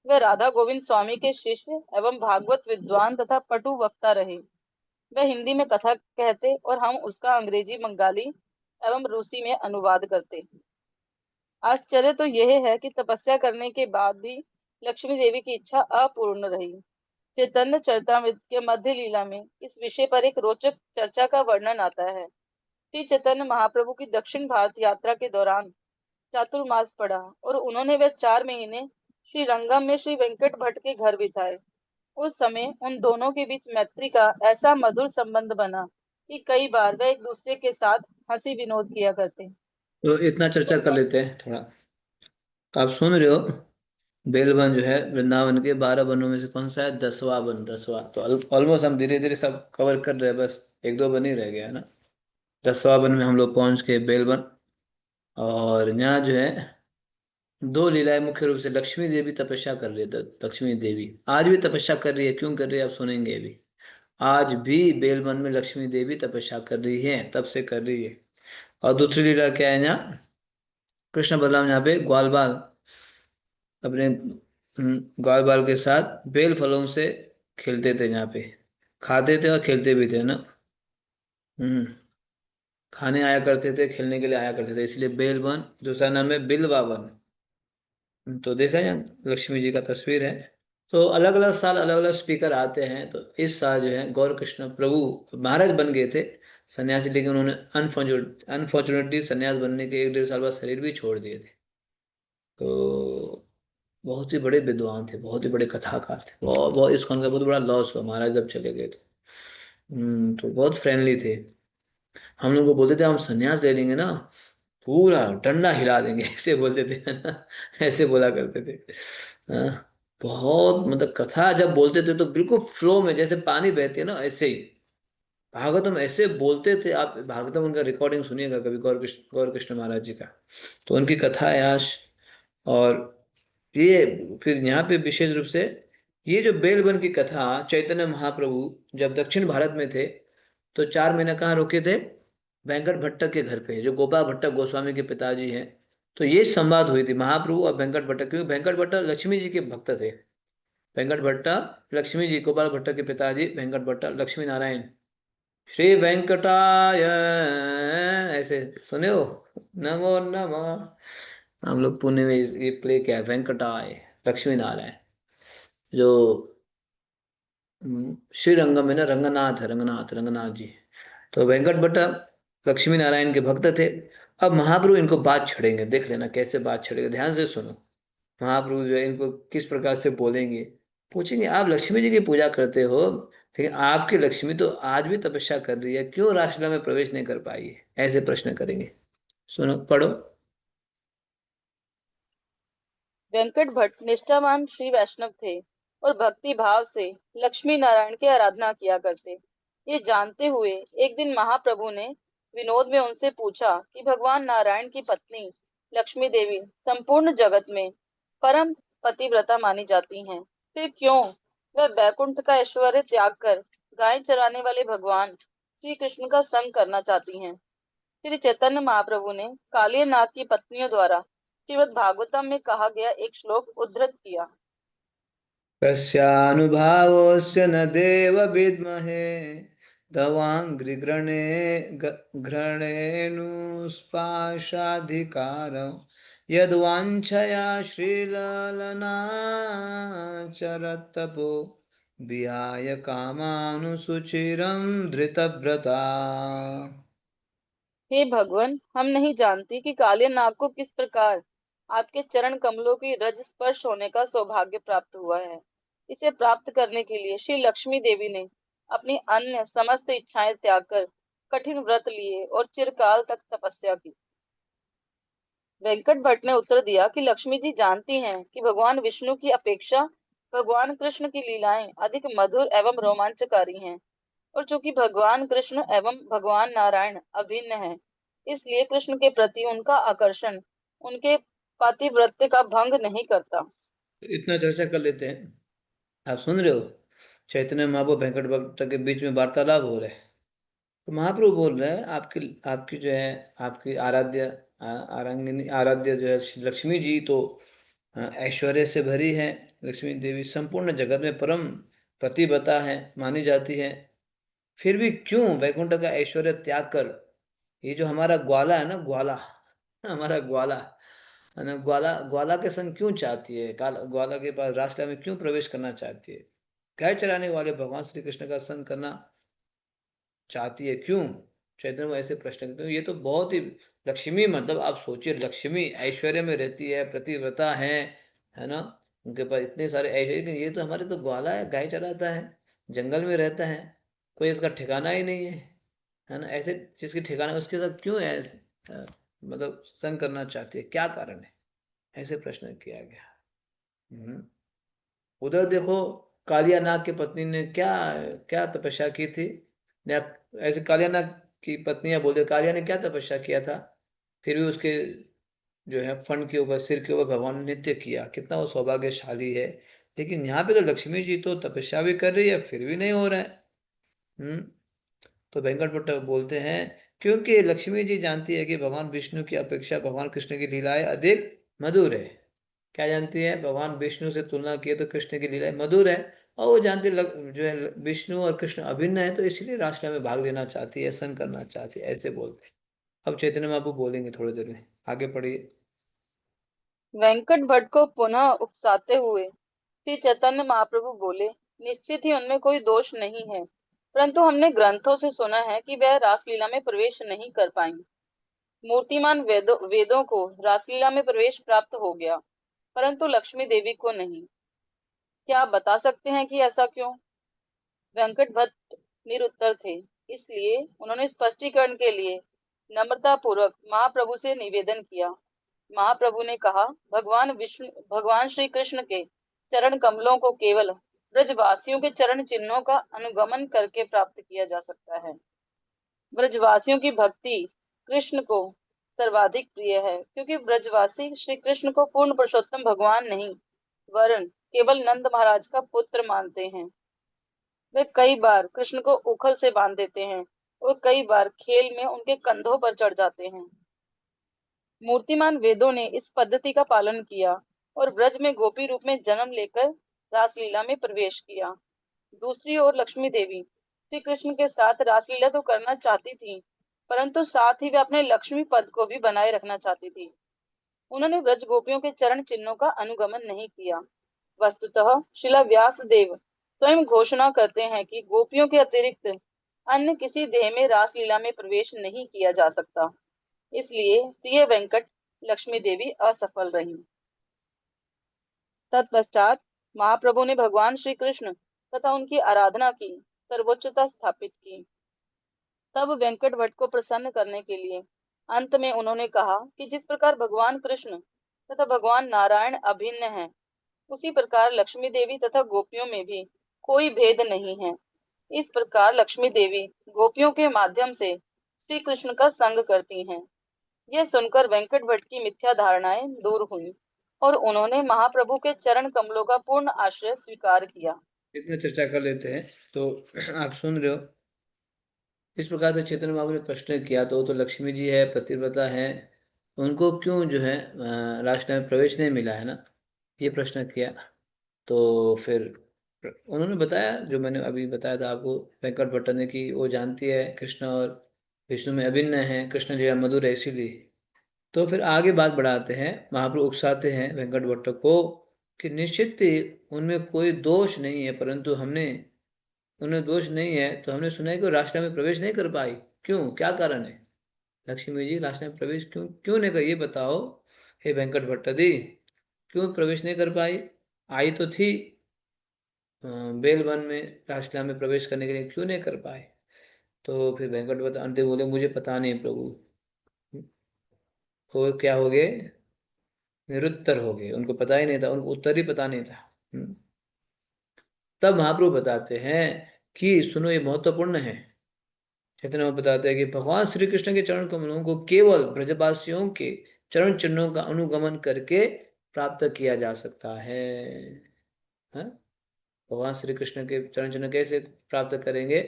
वे राधा गोविंद स्वामी के शिष्य एवं भागवत विद्वान तथा पटु वक्ता रहे। वे हिंदी में कथा कहते और हम उसका अंग्रेजी, बंगाली एवं रूसी में अनुवाद करते। आश्चर्य तो यह है कि तपस्या करने के बाद भी लक्ष्मी देवी की इच्छा अपूर्ण रही। चैतन्य चरितामृत के मध्य लीला में इस विषय पर एक रोचक चर्चा का वर्णन आता है। श्री चैतन्य महाप्रभु की दक्षिण भारत यात्रा के दौरान चातुर्मास पड़ा और उन्होंने वे 4 महीने श्री रंगम में श्री वेंकट भट्ट के घर बिताए। उस समय उन दोनों के बीच मैत्री का ऐसा मधुर संबंध बना कि कई बार वे एक दूसरे के साथ हंसी विनोद किया करते। तो इतना चर्चा कर लेते हैं थोड़ा। तो आप सुन रहे हो, बेलवन जो है वृंदावन के 12 वनों में से कौन सा है? 10वां वन, 10वां। तो ऑलमोस्ट हम धीरे धीरे सब कवर कर रहे हैं, बस एक दो वन ही रह गया है ना। 10वां वन में हम लोग पहुंच गए, बेलवन। और यहाँ जो है दो लीलाएं मुख्य रूप से। लक्ष्मी देवी तपस्या कर रही है, तो लक्ष्मी देवी आज भी तपस्या कर रही है। क्यों कर रही है आप सुनेंगे अभी। आज भी बेलवन में लक्ष्मी देवी तपस्या कर रही है, तब से कर रही है। और दूसरी लीला क्या है यहाँ? कृष्ण बलराम यहाँ पे ग्वाल बाल अपने ग्वाल बाल के साथ बेल फलों से खेलते थे यहाँ पे। खाते थे और खेलते भी थे ना। हम्म खाने आया करते थे, खेलने के लिए आया करते थे, इसलिए बेल वन। दूसरा नाम है बिल्वा वन। तो देखा यहाँ लक्ष्मी जी का तस्वीर है। तो अलग अलग साल अलग अलग स्पीकर आते हैं। तो इस साल जो है गौर कृष्ण प्रभु महाराज बन गए थे, सन्यासी, लेकिन उन्होंने अनफॉर्चुनेटली सन्यास बनने के 1 1.5 साल बाद शरीर भी छोड़ दिए थे। तो बहुत ही बड़े विद्वान थे, बहुत ही बड़े कथाकार थे। बहुत बहुत इस का बहुत बड़ा लॉस हुआ महाराज जब चले गए थे। तो बहुत फ्रेंडली थे। हम लोग को बोलते थे हम सन्यास ले लेंगे ना, पूरा डंडा हिला देंगे ऐसे बोलते थे, है ना। ऐसे बोला करते थे। हाँ, बहुत मतलब कथा जब बोलते थे तो बिल्कुल फ्लो में, जैसे पानी बहती है ना, ऐसे ही भागवतम ऐसे बोलते थे। आप भागवतम उनका रिकॉर्डिंग सुनिएगा कभी, गौर कृष्ण महाराज जी का। तो उनकी कथा है आज। और ये फिर यहाँ पे विशेष रूप से ये जो बेलवन की कथा, चैतन्य महाप्रभु जब दक्षिण भारत में थे तो 4 महीना कहाँ रुके थे? वेंकट भट्ट के घर पे, जो गोपाल भट्ट गोस्वामी के पिताजी हैं। तो ये संवाद हुई थी महाप्रभु और वेंकट भट्ट, क्योंकि वेंकट भट्ट लक्ष्मी जी के भक्त थे। वेंकट भट्ट लक्ष्मी जी, गोपाल भट्ट के पिताजी वेंकट भट्ट लक्ष्मी नारायण। श्री वेंकटाय ऐसे सुने हो? नमो नमः। हम लोग पुणे में ये प्ले किया है, वेंकटाय लक्ष्मी नारायण। जो श्री रंगम में ना, रंगनाथ है, रंगनाथ जी। तो वेंकट भट्ट लक्ष्मी नारायण के भक्त थे। अब महाप्रभु इनको बात छड़ेंगे, देख लेना कैसे बात छड़ेंगे, ध्यान से सुनो। महाप्रभु जो है इनको किस प्रकार से बोलेंगे। पूछेंगे आप लक्ष्मी जी की पूजा करते हो, लेकिन आपकी लक्ष्मी तो आज भी तपस्या कर रही है, क्यों रासलीला में प्रवेश नहीं कर पाई है? ऐसे प्रश्न करेंगे। सुनो, पढ़ो। वेंकट भट्ट निष्ठावान श्री वैष्णव थे और भक्ति भाव से लक्ष्मी नारायण की आराधना किया करते। ये जानते हुए एक दिन महाप्रभु ने विनोद में उनसे पूछा कि भगवान नारायण की पत्नी लक्ष्मी देवी संपूर्ण जगत में परम पतिव्रता मानी जाती हैं। फिर क्यों वह बैकुंठ का ऐश्वर्य त्याग कर गाय चराने वाले भगवान श्री कृष्ण का संग करना चाहती हैं? श्री चैतन्य महाप्रभु ने कालिया नाग की पत्नियों द्वारा श्रीमद् भागवतम में कहा गया एक श्लोक उद्धृत किया। तस्यानुभावोऽस्य न देव विद्महे तवाङ्घ्रिग्रणे घ्रणेनुस्पाशाधिकार यद्वाञ्छया श्रीललनाचरत्तपो विहाय कामानुसुचिरं धृतव्रता। हे भगवान, हम नहीं जानती कि कालिया नाग को किस प्रकार आपके चरण कमलों की रज स्पर्श होने का सौभाग्य प्राप्त हुआ है। इसे प्राप्त करने के लिए श्री लक्ष्मी देवी ने अपनी अन्य समस्त इच्छाएं त्याग कर कठिन व्रत लिए और चिरकाल तक तपस्या की। वेंकट भट्ट ने उत्तर दिया कि लक्ष्मी जी जानती हैं कि भगवान विष्णु की अपेक्षा भगवान कृष्ण की लीलाएं अधिक मधुर एवं रोमांचकारी हैं, और चूंकि भगवान कृष्ण एवं भगवान नारायण अभिन्न हैं, इसलिए कृष्ण के प्रति उनका आकर्षण उनके पातिव्रत्य का भंग नहीं करता। इतना चर्चा कर लेते हैं। आप सुन रहे हो, चैतन्य महाप्रभु वेंकट भक्त के बीच में वार्तालाप हो रहा है। तो महाप्रभु बोल रहे हैं आपकी आपकी जो है आपकी आरांगिनी आराध्य जो है श्री लक्ष्मी जी तो ऐश्वर्य से भरी है। लक्ष्मी देवी संपूर्ण जगत में परम प्रतिभा है, मानी जाती है। फिर भी क्यों वैकुंठ का ऐश्वर्य त्याग कर ये जो हमारा ग्वाला है ना, ग्वाला हमारा ग्वाला है ना, ग्वाला ग्वाला के संग क्यों चाहती है, ग्वाला के पास रासलीला में क्यों प्रवेश करना चाहती है, गाय चराने वाले भगवान श्री कृष्ण का संग करना चाहती है क्यों? चैतन्य में ऐसे प्रश्न करते हैं। ये तो बहुत ही लक्ष्मी, मतलब आप सोचिए, लक्ष्मी ऐश्वर्य में रहती है, प्रतिव्रता है ना, उनके पास इतने सारे ऐश्वर्य, लेकिन ये तो हमारे तो ग्वाला है, गाय चराता है, जंगल में रहता है, कोई इसका ठिकाना ही नहीं है ना। ऐसे जिसके ठिकाना उसके साथ क्यों है मतलब संग करना चाहती है, क्या कारण है? ऐसे प्रश्न किया गया। हम्म। उधर देखो, कालिया नाग की पत्नी ने क्या क्या तपस्या की थी। या ऐसे कालिया नाग की पत्नियां बोलते, कालिया ने क्या तपस्या किया था, फिर भी उसके जो है फण के ऊपर, सिर के ऊपर भगवान ने नृत्य किया, कितना वो सौभाग्यशाली है। लेकिन यहाँ पे तो लक्ष्मी जी तो तपस्या भी कर रही है, फिर भी नहीं हो रहा है। हम्म। तो वेंकट भट्ट बोलते हैं क्योंकि लक्ष्मी जी जानती है कि भगवान विष्णु की अपेक्षा भगवान कृष्ण की लीलाएं अधिक मधुर है। क्या जानती है? भगवान विष्णु से तुलना किए तो कृष्ण की लीलाएं मधुर है, और वो जानती जो है विष्णु और कृष्ण अभिन्न है, तो इसलिए रासलीला में भाग लेना चाहती है, संग करना चाहती है, ऐसे बोलते हैं। अब चैतन्य महाप्रभु बोलेंगे थोड़ी देर में, आगे पढ़िए। वेंकट भट्ट को पुनः उकसाते हुए श्री चैतन्य महाप्रभु बोले, निश्चित ही उनमें कोई दोष नहीं है, परंतु हमने ग्रंथों से सुना है कि वह रासलीला में प्रवेश नहीं कर पाएंगे। मूर्तिमान वेदों को रासलीला में प्रवेश प्राप्त हो गया, परंतु लक्ष्मी देवी को नहीं। क्या आप बता सकते हैं कि ऐसा क्यों? वेंकट भट्ट निरुत्तर थे, इसलिए उन्होंने स्पष्टीकरण के लिए नम्रता पूर्वक महाप्रभु से निवेदन किया। महाप्रभु ने कहा, भगवान श्री कृष्ण के चरण कमलों को केवल ब्रजवासियों के चरण चिन्हों का अनुगमन करके प्राप्त किया जा सकता है। ब्रजवासियों की भक्ति कृष्ण को सर्वाधिक प्रिय है, क्योंकि ब्रजवासी श्री कृष्ण को पूर्ण पुरुषोत्तम भगवान नहीं, वरन केवल नंद महाराज का पुत्र मानते हैं। वे कई बार कृष्ण को उखल से बांध देते हैं और कई बार खेल में उनके कंधों पर चढ़ जाते हैं। मूर्तिमान वेदों ने इस पद्धति का पालन किया और ब्रज में गोपी रूप में जन्म लेकर रासलीला में प्रवेश किया। दूसरी ओर लक्ष्मी देवी श्री कृष्ण के साथ रासलीला तो करना चाहती थी, परंतु साथ ही वे अपने लक्ष्मी पद को भी बनाए रखना चाहती थी। उन्होंने ब्रज गोपियों के चरण चिन्हों का अनुगमन नहीं किया। वस्तुतः शिला व्यास देव स्वयं घोषणा करते हैं कि गोपियों के अतिरिक्त अन्य किसी देह में रासलीला में प्रवेश नहीं किया जा सकता। इसलिए प्रिय वेंकट लक्ष्मी देवी असफल रही। तत्पश्चात महाप्रभु ने भगवान श्री कृष्ण तथा उनकी आराधना की सर्वोच्चता स्थापित की। तब वेंकट भट्ट को प्रसन्न करने के लिए अंत में उन्होंने कहा कि जिस प्रकार भगवान कृष्ण तथा भगवान नारायण अभिन्न हैं, उसी प्रकार लक्ष्मी देवी तथा गोपियों में भी कोई भेद नहीं है। इस प्रकार लक्ष्मी देवी गोपियों के माध्यम से श्री कृष्ण का संग करती हैं। यह सुनकर वेंकट भट्ट की मिथ्या धारणाएं दूर हुई और उन्होंने महाप्रभु के चरण कमलों का पूर्ण आश्रय स्वीकार किया। इतना चर्चा कर लेते हैं। तो आप सुन रहे हो, इस प्रकार से चैतन्य महाप्रभु ने प्रश्न किया। तो लक्ष्मी जी है, पतिव्रता है, उनको क्यों जो है राष्ट्र में प्रवेश नहीं मिला है ना, ये प्रश्न किया। तो फिर उन्होंने बताया, जो मैंने अभी बताया था आपको, वेंकट भट्ट ने, कि वो जानती है कृष्ण और विष्णु में अभिन्न है, कृष्ण लीला मधुर है इसीलिए। तो फिर आगे बात बढ़ाते हैं, महाप्रभु उकसाते हैं वेंकट भट्ट को कि निश्चित ही उनमें कोई दोष नहीं है, परंतु हमने, उन्हें दोष नहीं है तो हमने सुना है कि वो राष्ट्र में प्रवेश नहीं कर पाई। क्यों, क्या कारण है? लक्ष्मी जी राष्ट्र में प्रवेश क्यों क्यों नहीं कर, ये बताओ हे वेंकट भट्ट दी, क्यों प्रवेश नहीं कर पाई? आई तो थी बेलवन में राष्ट्र में प्रवेश करने के लिए, क्यों नहीं कर पाए? तो फिर वेंकट भट्ट अंत बोले, मुझे पता नहीं प्रभु। वो क्या हो गए, निरुत्तर हो गए, उनको पता ही नहीं था, उनको उत्तर ही पता नहीं था। तब महाप्रभु बताते हैं कि सुनो, ये महत्वपूर्ण है। चैतन्य में बताते हैं कि भगवान श्री कृष्ण के चरण कमलों को केवल ब्रजवासियों के चरण चिन्हों का अनुगमन करके प्राप्त किया जा सकता है। हाँ? भगवान श्री कृष्ण के चरण चिन्ह कैसे प्राप्त करेंगे?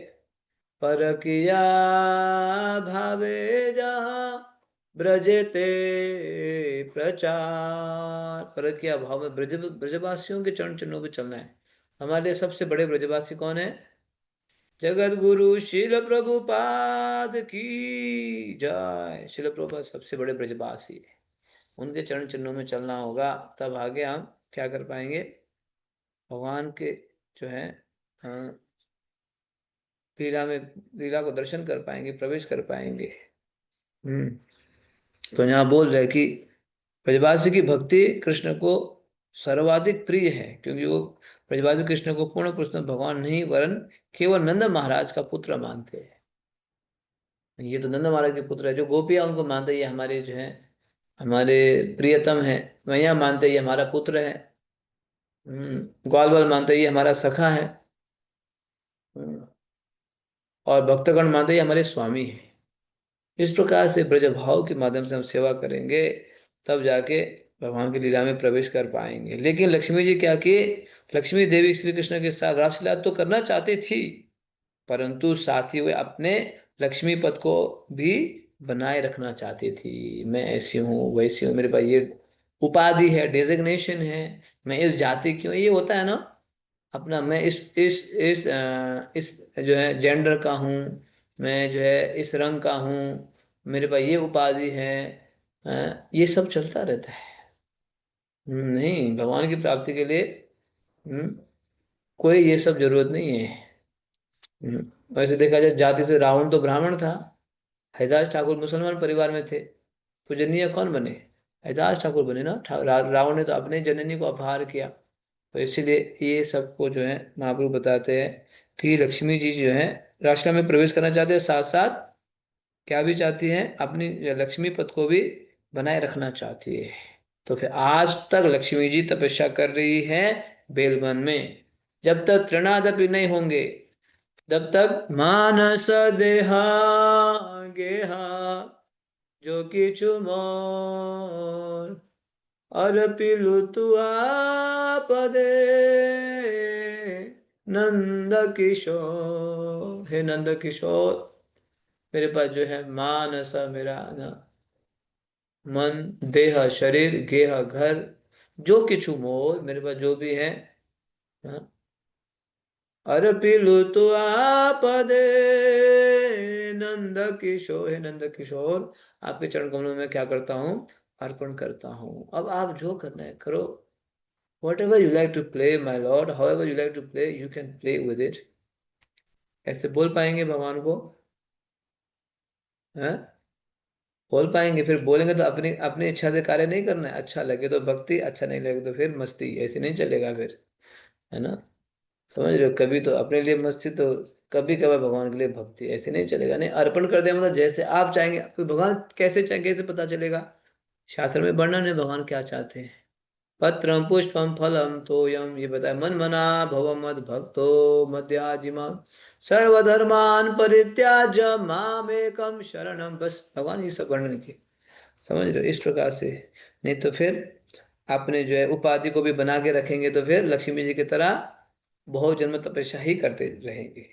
पर किया भावे जहाँ ब्रजेते प्रचार, पर किया भाव में ब्रजवासियों के चरण चिन्हों पे चलना है। हमारे लिए सबसे बड़े ब्रजवासी कौन है? जगत गुरु शिल प्रभुपाद की जय। शिल प्रभुपाद सबसे बड़े ब्रजवासी है, उनके चरण चिन्हों में चलना होगा, तब आगे हम क्या कर पाएंगे? भगवान के जो है लीला में, लीला को दर्शन कर पाएंगे, प्रवेश कर पाएंगे। तो यहाँ बोल रहे कि ब्रजवासी की भक्ति कृष्ण को सर्वाधिक प्रिय है, क्योंकि वो ब्रजवासी कृष्ण को पूर्ण कृष्ण भगवान नहीं वरन केवल नंद महाराज का पुत्र मानते हैं। ये तो नंद महाराज के पुत्र है, जो गोपियां उनको मानते हैं ये हमारे जो है हमारे प्रियतम है। मैया मानते ये हमारा पुत्र है। ग्वाल बाल मानते ये हमारा सखा है। हम्म, और भक्तगण मानते ये हमारे स्वामी है। इस प्रकार से ब्रज भाव के माध्यम से हम सेवा करेंगे, तब जाके भगवान की लीला में प्रवेश कर पाएंगे। लेकिन लक्ष्मी जी क्या किए? लक्ष्मी देवी श्री कृष्ण के साथ रासलीला तो करना चाहती थी, परंतु साथ ही वे अपने लक्ष्मी पद को भी बनाए रखना चाहती थी। मैं ऐसी हूँ, वैसी हूँ, मेरे पास ये उपाधि है, डेजिग्नेशन है, मैं इस जाति की हूँ, ये होता है ना अपना, मैं इस जो है जेंडर का हूँ, मैं जो है इस रंग का हूँ, मेरे पास ये उपाधि है। ये सब चलता रहता है। नहीं, भगवान की प्राप्ति के लिए हम्म, कोई ये सब जरूरत नहीं है। वैसे देखा जाए जाति से रावण तो ब्राह्मण था, हरिदास ठाकुर मुसलमान परिवार में थे, पूजनीय कौन बने? हरिदास ठाकुर बने ना। रावण ने तो अपने जननी को अपहार किया। तो इसीलिए ये सबको जो है महाप्रभु बताते हैं कि लक्ष्मी जी जो है राष्ट्र में प्रवेश करना चाहते हैं, साथ साथ क्या भी चाहती हैं, अपनी लक्ष्मी पद को भी बनाए रखना चाहती है। तो फिर आज तक लक्ष्मी जी तपस्या कर रही है बेलवन में। जब तक तृणादपि नहीं होंगे, जब तक मानस देहा गेहा जो किछु मोर अर्पिलु तुआ पदे नंद किशोर। हे नंद किशोर, मेरे पास जो है मानस, मेरा ना मन, देह शरीर, गेह घर, जो किछु मोर, मेरे पास जो भी है, हाँ, अर्पिलु तुआ पदे नंद किशोर। हे नंद किशोर, आपके चरण कमलों में क्या करता हूँ? अर्पण करता हूँ। अब आप जो करना है करो। Whatever you like to play, my lord, however you like to play, you can play with it. ऐसे बोल पाएंगे भगवान को? हाँ, बोल पाएंगे? फिर बोलेंगे तो अपनी अपनी इच्छा से कार्य नहीं करना है। अच्छा लगे तो भक्ति, अच्छा नहीं लगे तो फिर मस्ती, ऐसे नहीं चलेगा फिर, है ना? समझ रहे हो? कभी तो अपने लिए मस्ती, तो कभी कभार भगवान के लिए भक्ति, ऐसे नहीं चलेगा। नहीं, अर्पण कर दिया मतलब जैसे आप चाहेंगे। फिर भगवान कैसे चाहेंगे, कैसे पता चलेगा? शास्त्र में वर्णन है भगवान क्या चाहते हैं। पत्रम पुष्पम फलम तोयम, ये बताया, मन मना भव मद भक्तो मध्याजिमा सर्वधर्मान परित्याज्य मामेकम शरणम। बस भगवान ये सब वर्णन किए, समझ रहे हो? इस प्रकार से। नहीं तो फिर अपने जो है उपाधि को भी बना के रखेंगे तो फिर लक्ष्मी जी की तरह बहुत जन्म तपस्या ही करते रहेंगे।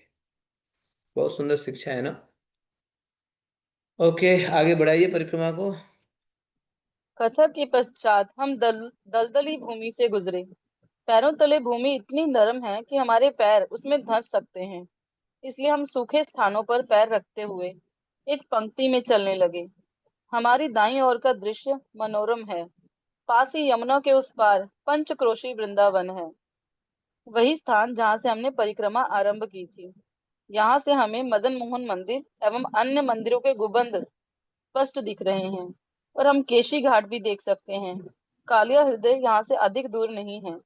बहुत सुंदर शिक्षा है ना। ओके, आगे बढ़ाइए परिक्रमा को। कथा के पश्चात हम दलदली भूमि से गुजरे। पैरों तले भूमि इतनी नरम है कि हमारे पैर उसमें धंस सकते हैं। इसलिए हम सूखे स्थानों पर पैर रखते हुए एक पंक्ति में चलने लगे। हमारी दाईं ओर का दृश्य मनोरम है। पास ही यमुना के उस पार पंचक्रोशी वृंदावन है, वही स्थान जहाँ से हमने परिक्रमा आरंभ की थी। यहाँ से हमें मदन मोहन मंदिर एवं अन्य मंदिरों के गुंबद स्पष्ट दिख रहे हैं और हम केशी घाट भी देख सकते हैं। कालिया हृदय यहाँ से अधिक दूर नहीं है।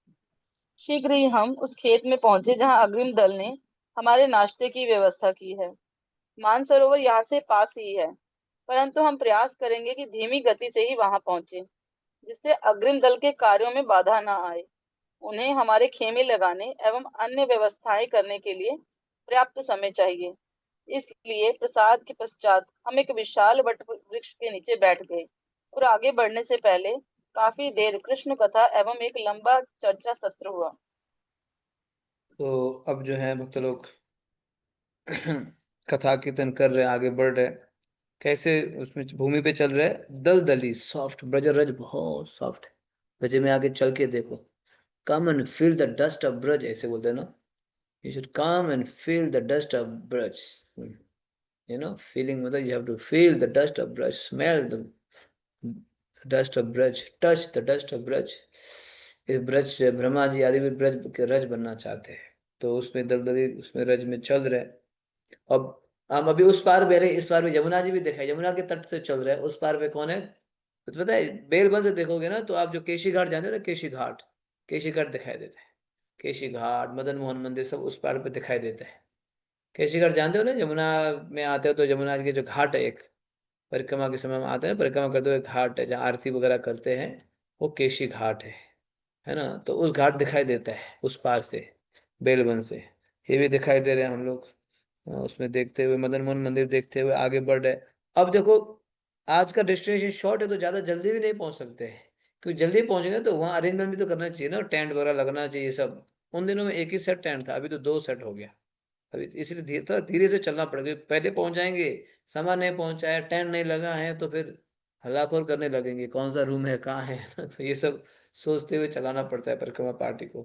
शीघ्र ही हम उस खेत में पहुंचे जहाँ अग्रिम दल ने हमारे नाश्ते की व्यवस्था की है। मानसरोवर यहाँ से पास ही है, परंतु हम प्रयास करेंगे कि धीमी गति से ही वहां पहुंचे, जिससे अग्रिम दल के कार्यों में बाधा न आए। उन्हें हमारे खेमे लगाने एवं अन्य व्यवस्थाएं करने के लिए पर्याप्त समय चाहिए। इसलिए प्रसाद के पश्चात हम एक विशाल वट वृक्ष के नीचे बैठ गए और आगे बढ़ने से पहले काफी देर कृष्ण कथा एवं एक लंबा चर्चा सत्र हुआ। तो अब जो है भक्त लोग कथा कीर्तन कर रहे हैं, आगे बढ़ रहे हैं। कैसे उसमें भूमि पे चल रहे हैं, दलदली सॉफ्ट, ब्रजरज बहुत सॉफ्ट। ब्रज में आगे चल के देखो, come and feel the dust of Braj, ऐसे बोलते हैं ना। You should come and feel the dust of Braj. Feeling मतलब you have to feel the dust of Braj, smell the dust of Braj, touch the dust of Braj. इस ब्रज से ब्रह्मा जी आदि भी ब्रज के रज बनना चाहते हैं, तो उसमें दलदली उसमें रज में चल रहे हैं। अब हम अभी उस पार भी रहे, इस पार भी यमुना जी भी देखा है, यमुना के तट से चल रहे हैं। उस पार पे कौन है तो पता है, बेलबन से देखोगे ना तो आप जो केशी घाट जानते हो ना, केशी घाट, केशी घाट दिखाई देता है। केशी घाट, मदन मोहन मंदिर सब उस पार पे दिखाई देता है। केशी घाट जानते हो ना, यमुना में आते हो तो यमुना जी के जो घाट है एक, परिक्रमा के समय में आते हैं, परिक्रमा करते हुए घाट है जहाँ आरती वगैरह करते हैं, वो केशी घाट है ना। तो उस घाट दिखाई देता है उस पार से, बेलबन से। ये भी दिखाई दे रहे हैं हम लोग। उसमें देखते हुए मदन मोहन मंदिर देखते हुए आगे बढ़ रहे। अब देखो, आज का डेस्टिनेशन शॉर्ट है तो ज्यादा जल्दी भी नहीं पहुंच सकते हैं, क्योंकि जल्दी पहुंचेंगे तो वहाँ अरेंजमेंट भी तो करना चाहिए ना, टेंट वगैरह लगना चाहिए सब। उन दिनों में एक ही सेट टेंट था, अभी तो दो सेट हो गया। अभी इसलिए थोड़ा धीरे से चलना पड़ेगा, पहले पहुंच जाएंगे, सामान नहीं पहुंचा है, टेंट नहीं लगा है, तो फिर हल्लाखोर करने लगेंगे कौन सा रूम है कहाँ है तो ये सब सोचते हुए चलाना पड़ता है परिक्रमा पार्टी को।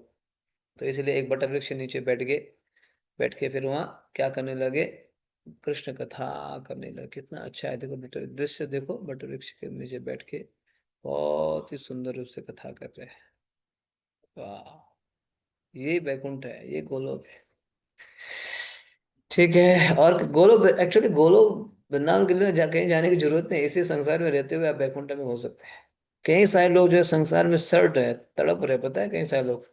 तो इसलिए एक बट वृक्ष के नीचे बैठ गए, बैठ के फिर वहाँ क्या करने लगे, कृष्ण कथा करने लगे। कितना अच्छा है, देखो बट दृश्य देखो, बट वृक्ष के नीचे बैठ के बहुत ही सुंदर रूप से कथा कर रहे हैं। वाह, ये वैकुंठ है, ये गोलोक है। ठीक है, और गोलोक एक्चुअली गोलोक वृंदावन के लिए कहीं जाने की जरूरत नहीं, इसी संसार में रहते हुए आप वैकुंठ में हो सकते हैं। कई सारे लोग जो है संसार में सड़ रहे, तड़प रहे, पता है कई सारे लोग,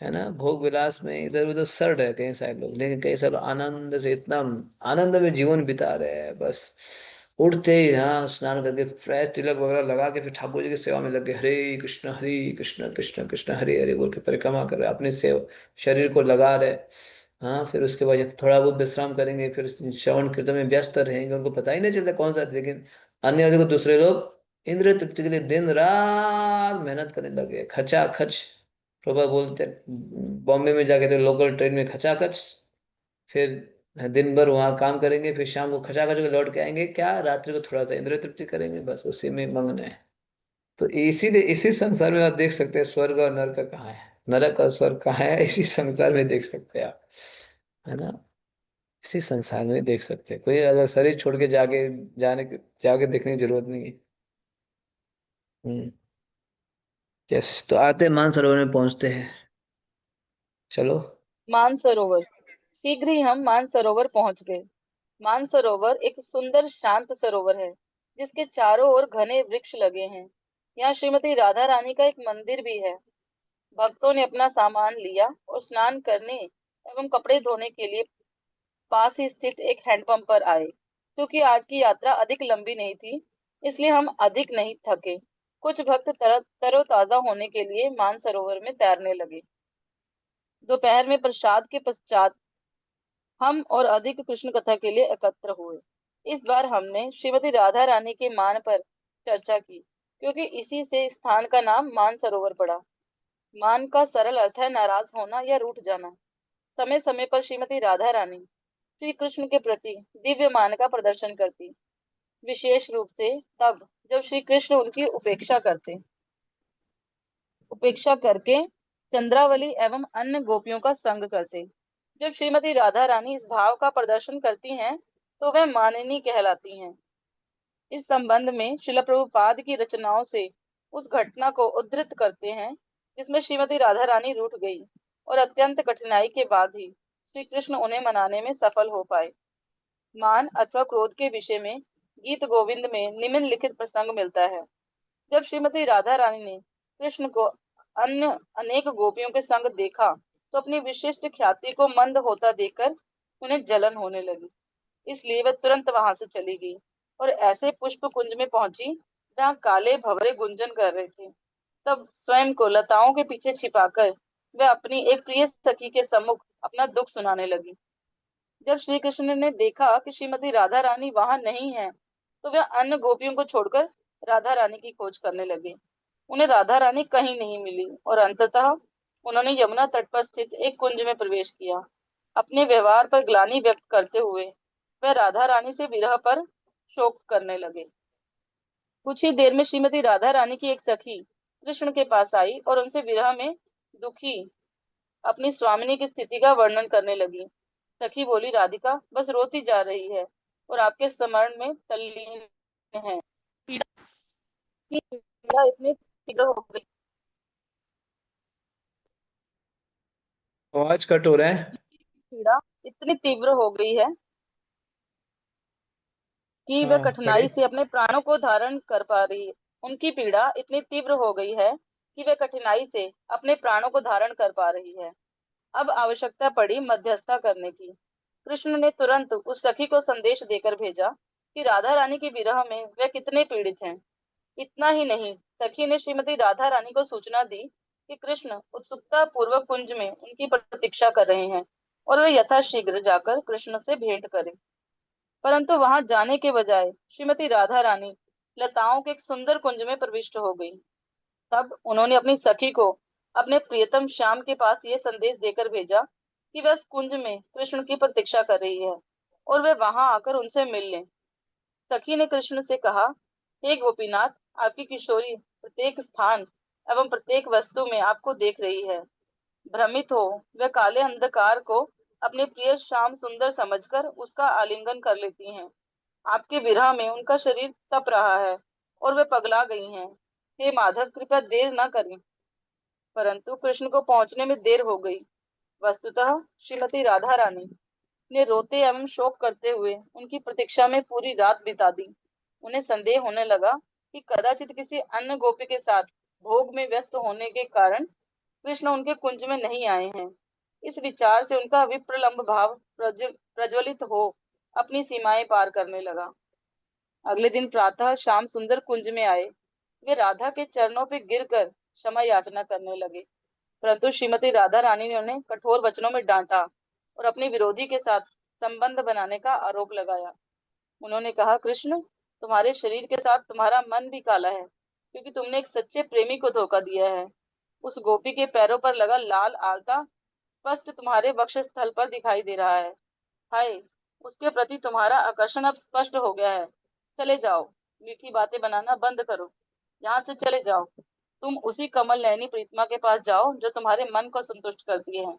है ना, भोग विलास में इधर उधर सड़ रहे कई सारे लोग, लेकिन कई सारे लोग आनंद से, इतना आनंद में जीवन बिता रहे हैं। बस उठते ही यहाँ स्नान करके फ्रेश तिलक वगैरह लगा के फिर ठाकुर जी की सेवा में लगे, हरे कृष्ण कृष्ण कृष्ण हरे हरे बोल के परिक्रमा कर रहे, अपने सेव शरीर को लगा रहे। हाँ, फिर उसके बाद जब थोड़ा बहुत विश्राम करेंगे, फिर श्रवण कीर्तन में व्यस्त रहेंगे, उनको पता ही नहीं चलता कौन सा। लेकिन अन्य देखो दूसरे लोग इंद्रिय तृप्ति के लिए दिन रात मेहनत करने लगे, खचा खच। प्रभा बोलते बॉम्बे में जाके तो लोकल ट्रेन में खचाखच, फिर दिन भर वहां काम करेंगे, फिर शाम को खचाखच के लौट के आएंगे, क्या रात्रि को थोड़ा सा इंद्रिय तृप्ति करेंगे, बस उसी में मग्न है। तो इसीलिए इसी संसार में आप देख सकते हैं स्वर्ग और नरक कहाँ है, नरक और स्वर्ग कहाँ है, इसी संसार में देख सकते हैं आप, है ना। इसी संसार में देख सकते हैं, कोई अगर शरीर छोड़ के जाके देखने की जरूरत नहीं है। हम्म। यस, तो आते मानसरोवर में पहुंचते हैं, चलो। मानसरोवर। शीघ्र ही हम मानसरोवर पहुंच गए। मानसरोवर एक सुंदर शांत सरोवर है, जिसके चारों ओर घने वृक्ष लगे हैं। यहाँ श्रीमती राधा रानी का एक मंदिर भी है। भक्तों ने अपना सामान लिया और स्नान करने एवं कपड़े धोने के लिए पास ही स्थित एक हैंडपंप पर आए। क्योंकि आज की यात्रा अधिक लंबी नहीं थी, इसलिए हम अधिक नहीं थके। कुछ भक्त तरोताजा होने के लिए मानसरोवर में तैरने लगे। दोपहर में प्रसाद के पश्चात हम और अधिक कृष्ण कथा के लिए एकत्र हुए। इस बार हमने श्रीमती राधा रानी के मान पर चर्चा की। क्योंकि इसी से स्थान का नाम मानसरोवर पड़ा। मान का सरल अर्थ है नाराज होना या रूठ जाना। समय समय पर श्रीमती राधा रानी श्री कृष्ण के प्रति दिव्य मान का प्रदर्शन करती, विशेष रूप से तब जब श्री कृष्ण उनकी उपेक्षा करके चंद्रावली एवं अन्य गोपियों का संग करते। जब श्रीमती राधा रानी इस भाव का प्रदर्शन करती हैं, तो वह माननी कहलाती हैं। इस संबंध में श्रील प्रभुपाद की रचनाओं से उस घटना को उद्धृत करते हैं जिसमें श्रीमती राधा रानी रूठ गई और अत्यंत कठिनाई के बाद ही श्री कृष्ण उन्हें मनाने में सफल हो पाए। मान अथवा क्रोध के विषय में गीत गोविंद में निम्नलिखित प्रसंग मिलता है। जब श्रीमती राधा रानी ने कृष्ण को अन्य अनेक गोपियों के संग देखा, तो अपनी विशिष्ट ख्याति को मंद होता देखकर उन्हें जलन होने लगी। इसलिए वह तुरंत वहां से चली गई और ऐसे पुष्प कुंज में पहुंची जहाँ काले भंवरे गुंजन कर रहे थे। तब स्वयं को लताओं के पीछे छिपाकर वह अपनी एक प्रिय सखी के सम्मुख अपना दुख सुनाने लगी। जब श्री कृष्ण ने देखा कि श्रीमती राधा रानी वहां नहीं है, तो वह अन्य गोपियों को छोड़कर राधा रानी की खोज करने लगे। उन्हें राधा रानी कहीं नहीं मिली और अंततः उन्होंने यमुना तट पर स्थित एक कुंज में प्रवेश किया। अपने व्यवहार पर ग्लानि व्यक्त करते हुए वह राधा रानी से विरह पर शोक करने लगे। कुछ ही देर में श्रीमती राधा रानी की एक सखी कृष्ण के पास आई और उनसे विरह में दुखी अपनी स्वामिनी की स्थिति का वर्णन करने लगी। सखी बोली, राधिका बस रोती जा रही है और आपके स्मरण में तल्लीन है। पीड़ा इतनी तीव्र हो गई आवाज कट हो रहा है। पीड़ा इतनी तीव्र हो गई है कि वह हाँ कठिनाई करे। से अपने प्राणों को धारण कर पा रही है। उनकी पीड़ा इतनी तीव्र हो गई है कि वह कठिनाई से अपने प्राणों को धारण कर पा रही है। अब आवश्यकता पड़ी मध्यस्थता करने की। कृष्ण ने तुरंत उस सखी को संदेश देकर भेजा कि राधा रानी के विरह में वे कितने पीड़ित हैं। इतना ही नहीं, सखी ने श्रीमती राधा रानी को सूचना दी कि कृष्ण उत्सुकता पूर्वक कुंज में उनकी प्रतीक्षा कर रहे हैं और वे यथाशीघ्र जाकर कृष्ण से भेंट करें। परंतु वहां जाने के बजाय श्रीमती राधा रानी लताओं के एक सुंदर कुंज में प्रविष्ट हो गई। तब उन्होंने अपनी सखी को अपने प्रियतम श्याम के पास यह संदेश देकर भेजा कि वह उस कुंज में कृष्ण की प्रतीक्षा कर रही है और वे वहां आकर उनसे मिल लें। सखी ने कृष्ण से कहा, हे गोपीनाथ, आपकी किशोरी प्रत्येक स्थान एवं प्रत्येक वस्तु में आपको देख रही है। भ्रमित हो वे काले अंधकार को अपने प्रिय श्याम सुंदर समझकर उसका आलिंगन कर लेती हैं। आपके विरह में उनका शरीर तप रहा है और वे पगला गई हैं। हे माधव, कृपया देर न करें। परंतु कृष्ण को पहुंचने में देर हो गई। वस्तुतः श्रीमती राधा रानी ने रोते एवं शोक करते हुए उनकी प्रतीक्षा में पूरी रात बिता दी। उन्हें संदेह होने लगा कि कदाचित किसी अन्य गोपी के साथ भोग में व्यस्त होने के कारण कृष्ण उनके कुंज में नहीं आए हैं। इस विचार से उनका विप्रलंब भाव प्रज्वलित हो अपनी सीमाएं पार करने लगा। अगले दिन प्रातः श्याम सुंदर कुंज में आए। वे राधा के चरणों पर गिरकर क्षमा याचना करने लगे, परंतु श्रीमती राधा रानी ने उन्हें कठोर वचनों में डांटा और अपने विरोधी के साथ संबंध बनाने का आरोप लगाया। उन्होंने कहा, कृष्ण, तुम्हारे शरीर के साथ तुम्हारा मन भी काला है, क्योंकि तुमने एक सच्चे प्रेमी को धोखा दिया है। उस गोपी के पैरों पर लगा लाल आलता स्पष्ट तुम्हारे वक्षस्थल पर दिखाई दे रहा है। हाय, उसके प्रति तुम्हारा आकर्षण अब स्पष्ट हो गया है। चले जाओ, मीठी बातें बनाना बंद करो, यहाँ से चले जाओ। तुम उसी कमल नयनी प्रीतमा के पास जाओ जो तुम्हारे मन को संतुष्ट करती है।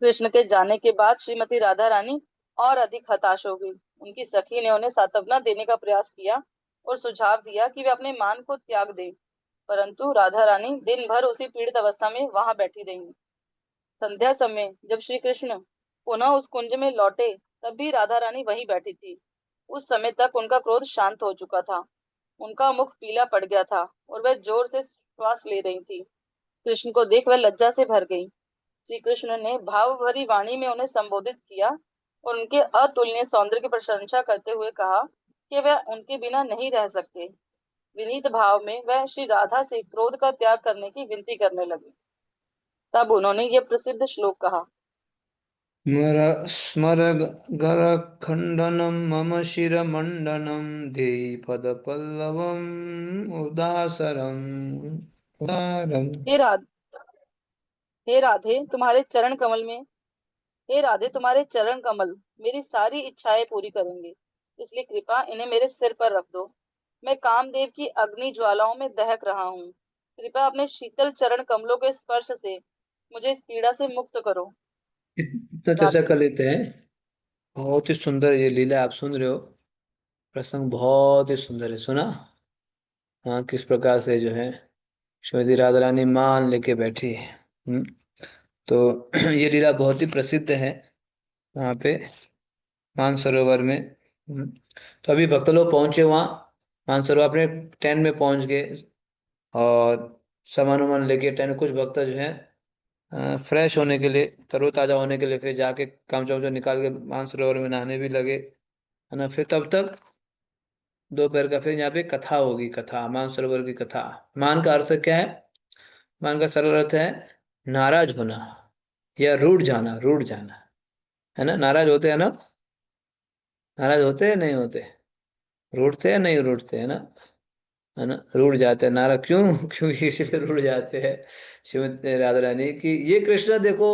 कृष्ण के जाने के बाद श्रीमती राधा रानी और अधिक हताश हो गई। उनकी सखी ने उन्हें सांत्वना देने का प्रयास किया और सुझाव दिया कि वे अपने मान को त्याग दें, परंतु राधा रानी दिन भर उसी पीड़ित अवस्था में वहां बैठी रही। संध्या समय जब श्री कृष्ण पुनः उस कुंज में लौटे, तब भी राधा रानी वहीं बैठी थी। उस समय तक उनका क्रोध शांत हो चुका था। उनका मुख पीला पड़ गया था और वह जोर से श्वास ले रही थी। कृष्ण को देख वह लज्जा से भर गई। श्री कृष्ण ने भाव भरी वाणी में उन्हें संबोधित किया और उनके अतुलनीय सौंदर्य की प्रशंसा करते हुए कहा कि वह उनके बिना नहीं रह सकते। विनीत भाव में वह श्री राधा से क्रोध का त्याग करने की विनती करने लगे। तब उन्होंने ये प्रसिद्ध श्लोक कहा, स्मर गरखण्डनं मम शिरमण्डनं देहि पदपल्लवम् उदासरम् उदारम्। हे राध हे राधे तुम्हारे चरण कमल में हे राधे तुम्हारे चरण कमल मेरी सारी इच्छाएं पूरी करेंगे, इसलिए कृपा इन्हें मेरे सिर पर रख दो। मैं कामदेव की अग्नि ज्वालाओं में दहक रहा हूँ। कृपया अपने शीतल चरण कमलों के स्पर्श से मुझे इस पीड़ा से मुक्त करो। इतना चर्चा राधे। कर लेते हैं। बहुत ही सुंदर ये लीला आप सुन रहे हो। प्रसंग बहुत ही सुंदर है, सुना? हाँ, किस प्रकार से जो है श्रीमती राधा रानी मान लेके बैठी है। तो ये लीला बहुत ही प्रसिद्ध है वहाँ पे मानसरोवर में। तो अभी भक्त लोग पहुंचे वहाँ मानसरोवर, अपने टेंट में पहुंच गए और सामान वामान लेके टेंट में। कुछ भक्त जो है फ्रेश होने के लिए, तरोताजा होने के लिए फिर जाके कामचा वामचा निकाल के मानसरोवर में नहाने भी लगे, है ना। फिर तब तक दोपहर का फिर यहाँ पे कथा होगी, कथा मानसरोवर की कथा। मान का अर्थ क्या है? मान का सरल अर्थ है नाराज होना या रूठ जाना, रूठ जाना, है ना। नाराज होते हैं ना, नाराज होते हैं नहीं होते, रूठते हैं नहीं रूठते, है ना, रूठ जाते हैं नाराज क्यों? क्योंकि इसीलिए रूठ जाते हैं श्रीमती राधा रानी की ये कृष्ण देखो,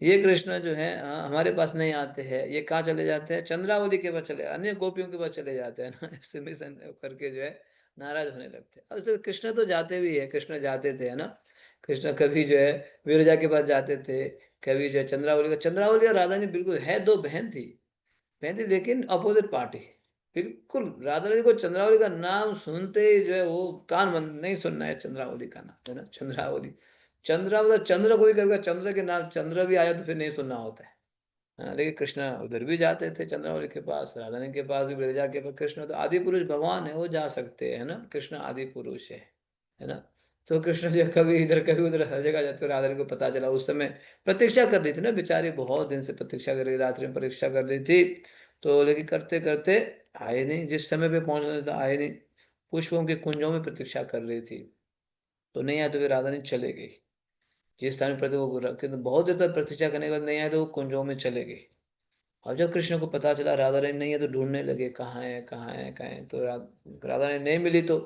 ये कृष्ण जो है हमारे पास नहीं आते हैं, ये कहाँ चले जाते हैं? चंद्रावली के पास चले, अन्य गोपियों के पास चले जाते हैं ना। ऐसे मिशन करके जो है नाराज होने लगते हैं। और ऐसे कृष्ण तो जाते भी है, कृष्ण जाते थे, है ना। कृष्ण कभी जो है विरजा के पास जाते थे, कभी जो है चंद्रावली का। चंद्रावली और राधा रानी बिल्कुल है, दो बहन थी, बहन थी लेकिन अपोजिट पार्टी। बिल्कुल राधा रानी को चंद्रावली का नाम सुनते ही जो है वो कान बंद, नहीं सुनना है चंद्रावली का नाम, है ना। चंद्रावली, चंद्रा मतलब चंद्र, कोई कभी चंद्र के नाम चंद्र भी आया तो फिर नहीं सुनना होता है। हाँ, लेकिन कृष्ण उधर भी जाते थे चंद्रावली के पास, राधा रानी के पास भी, विरजा के पास। कृष्ण तो आदि पुरुष भगवान है, वो जा सकते हैं, है ना। कृष्ण आदि पुरुष है ना। तो कृष्ण जो कभी इधर कभी उधर हर जगह जाते, राधा रानी को पता चला उस समय। प्रतीक्षा कर रही थी ना बेचारी, बहुत दिन से प्रतीक्षा कर रही, रात्रि में प्रतीक्षा कर रही थी। तो लेकिन करते करते आए नहीं, जिस समय पे पहुंचना था आए नहीं। पुष्पों के कुंजों में प्रतीक्षा कर रही थी, तो नहीं आया तो फिर राधा रानी चले गई। जिस स्थान पर वो रखे, तो बहुत देर तक प्रतीक्षा करने के बाद नहीं आया तो वो कुंजों में चले गई। और जब कृष्ण को पता चला राधा रानी नहीं है, तो ढूंढने लगे कहाँ है कहाँ है कहाँ है। तो राधा रानी नहीं मिली तो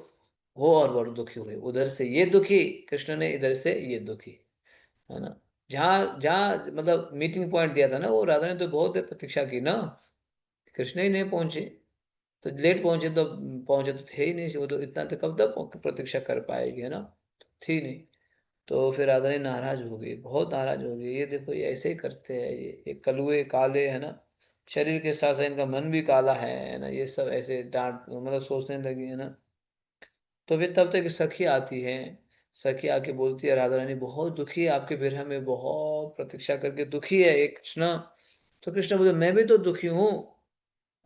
वो और बहुत दुखी हुए, उधर से ये दुखी कृष्ण ने, इधर से ये दुखी, है ना। जहाँ जहाँ मतलब मीटिंग पॉइंट दिया था ना, वो राधा ने तो बहुत देर प्रतीक्षा की ना, कृष्ण ही नहीं पहुंचे। तो लेट पहुंचे तो पहुंचे तो थे ही नहीं, वो तो इतना तो कब तक प्रतीक्षा कर पाएगी, है ना। थी नहीं। तो फिर राधा रानी नाराज हो गई, बहुत नाराज हो गई। ये देखो ये ऐसे ही करते हैं, ये कलुए काले, है ना। शरीर के साथ साथ इनका मन भी काला है ना। ये सब ऐसे डांट मतलब सोचने लगी, है ना। तो फिर तब तक सखी आती है, सखी आके बोलती है राधा रानी बहुत दुखी है आपके विरह में, बहुत प्रतीक्षा करके दुखी है एक कृष्ण। तो कृष्ण बोले मैं भी तो दुखी हूँ,